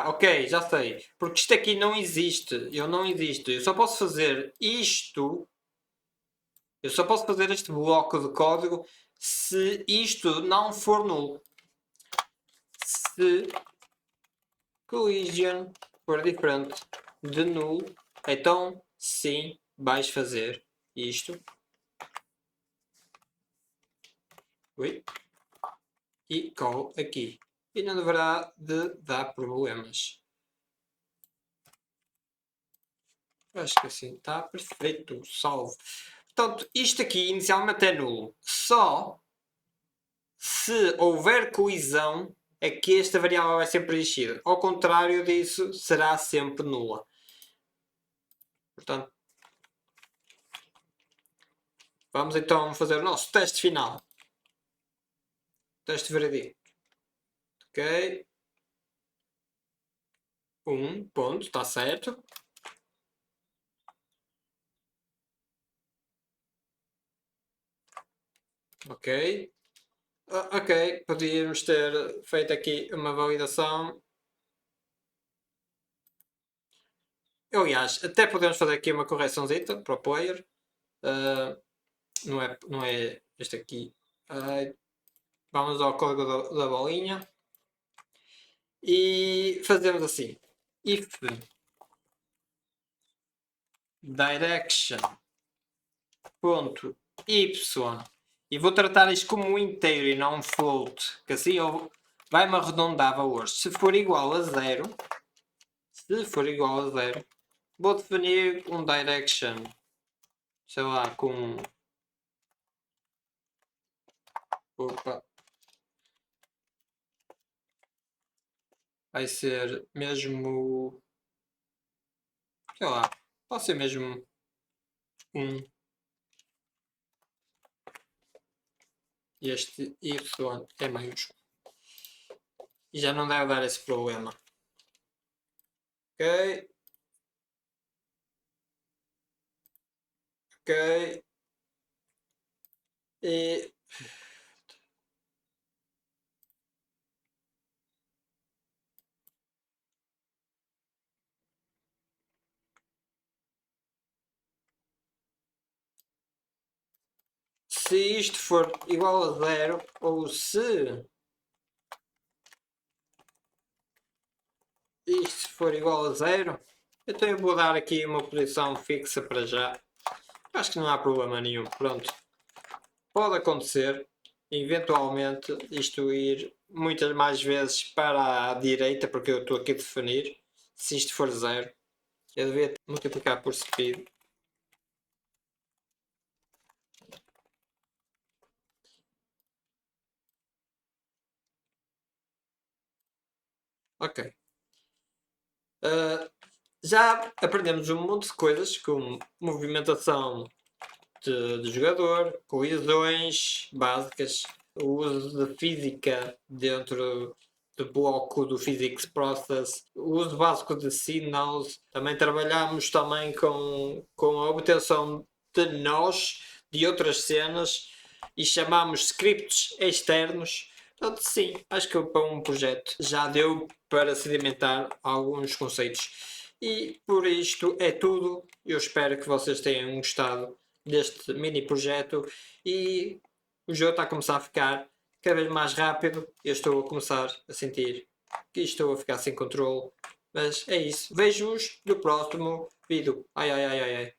A: Ok, já sei. Porque isto aqui não existe. Eu não existe. Eu só posso fazer isto. Eu só posso fazer este bloco de código se isto não for nulo. Se collision for diferente de nulo, então sim vais fazer isto. Ui. E call aqui. E não deverá de dar problemas. Acho que assim está perfeito. Salve. Portanto, isto aqui inicialmente é nulo. Só se houver colisão é que esta variável vai ser preenchida. Ao contrário disso, será sempre nula. Portanto, vamos então fazer o nosso teste final. Teste veredito. Ok. ponto, está certo. Ok. Ok, podíamos ter feito aqui uma validação. Aliás, até podemos fazer aqui uma correçãozita para o player. Não é este aqui. Vamos ao código da bolinha. E fazemos assim. If direction ponto y, e vou tratar isto como um inteiro e não um float, que assim vai-me arredondar valores. Se for igual a 0, vou definir um direction, sei lá, com... Opa. Vai ser mesmo... sei lá, pode ser mesmo um... Este y é maiúsculo. E já não deve dar esse problema. Ok. Ok. E... se isto for igual a 0, ou se isto for igual a 0, então eu vou dar aqui uma posição fixa para já. Acho que não há problema nenhum. Pronto. Pode acontecer, eventualmente, isto ir muitas mais vezes para a direita, porque eu estou aqui a definir. Se isto for 0, eu devia multiplicar por speed. Ok. Já aprendemos um monte de coisas, como movimentação de jogador, colisões básicas, o uso de física dentro do bloco do Physics Process, o uso básico de signals. Também trabalhamos também com a obtenção de nós de outras cenas e chamamos scripts externos. Portanto, sim, acho que para um projeto já deu para sedimentar alguns conceitos. E por isto é tudo. Eu espero que vocês tenham gostado deste mini projeto e o jogo está a começar a ficar cada vez mais rápido. Eu estou a começar a sentir que estou a ficar sem controle. Mas é isso. Vejo-vos no próximo vídeo. Ai ai ai ai ai.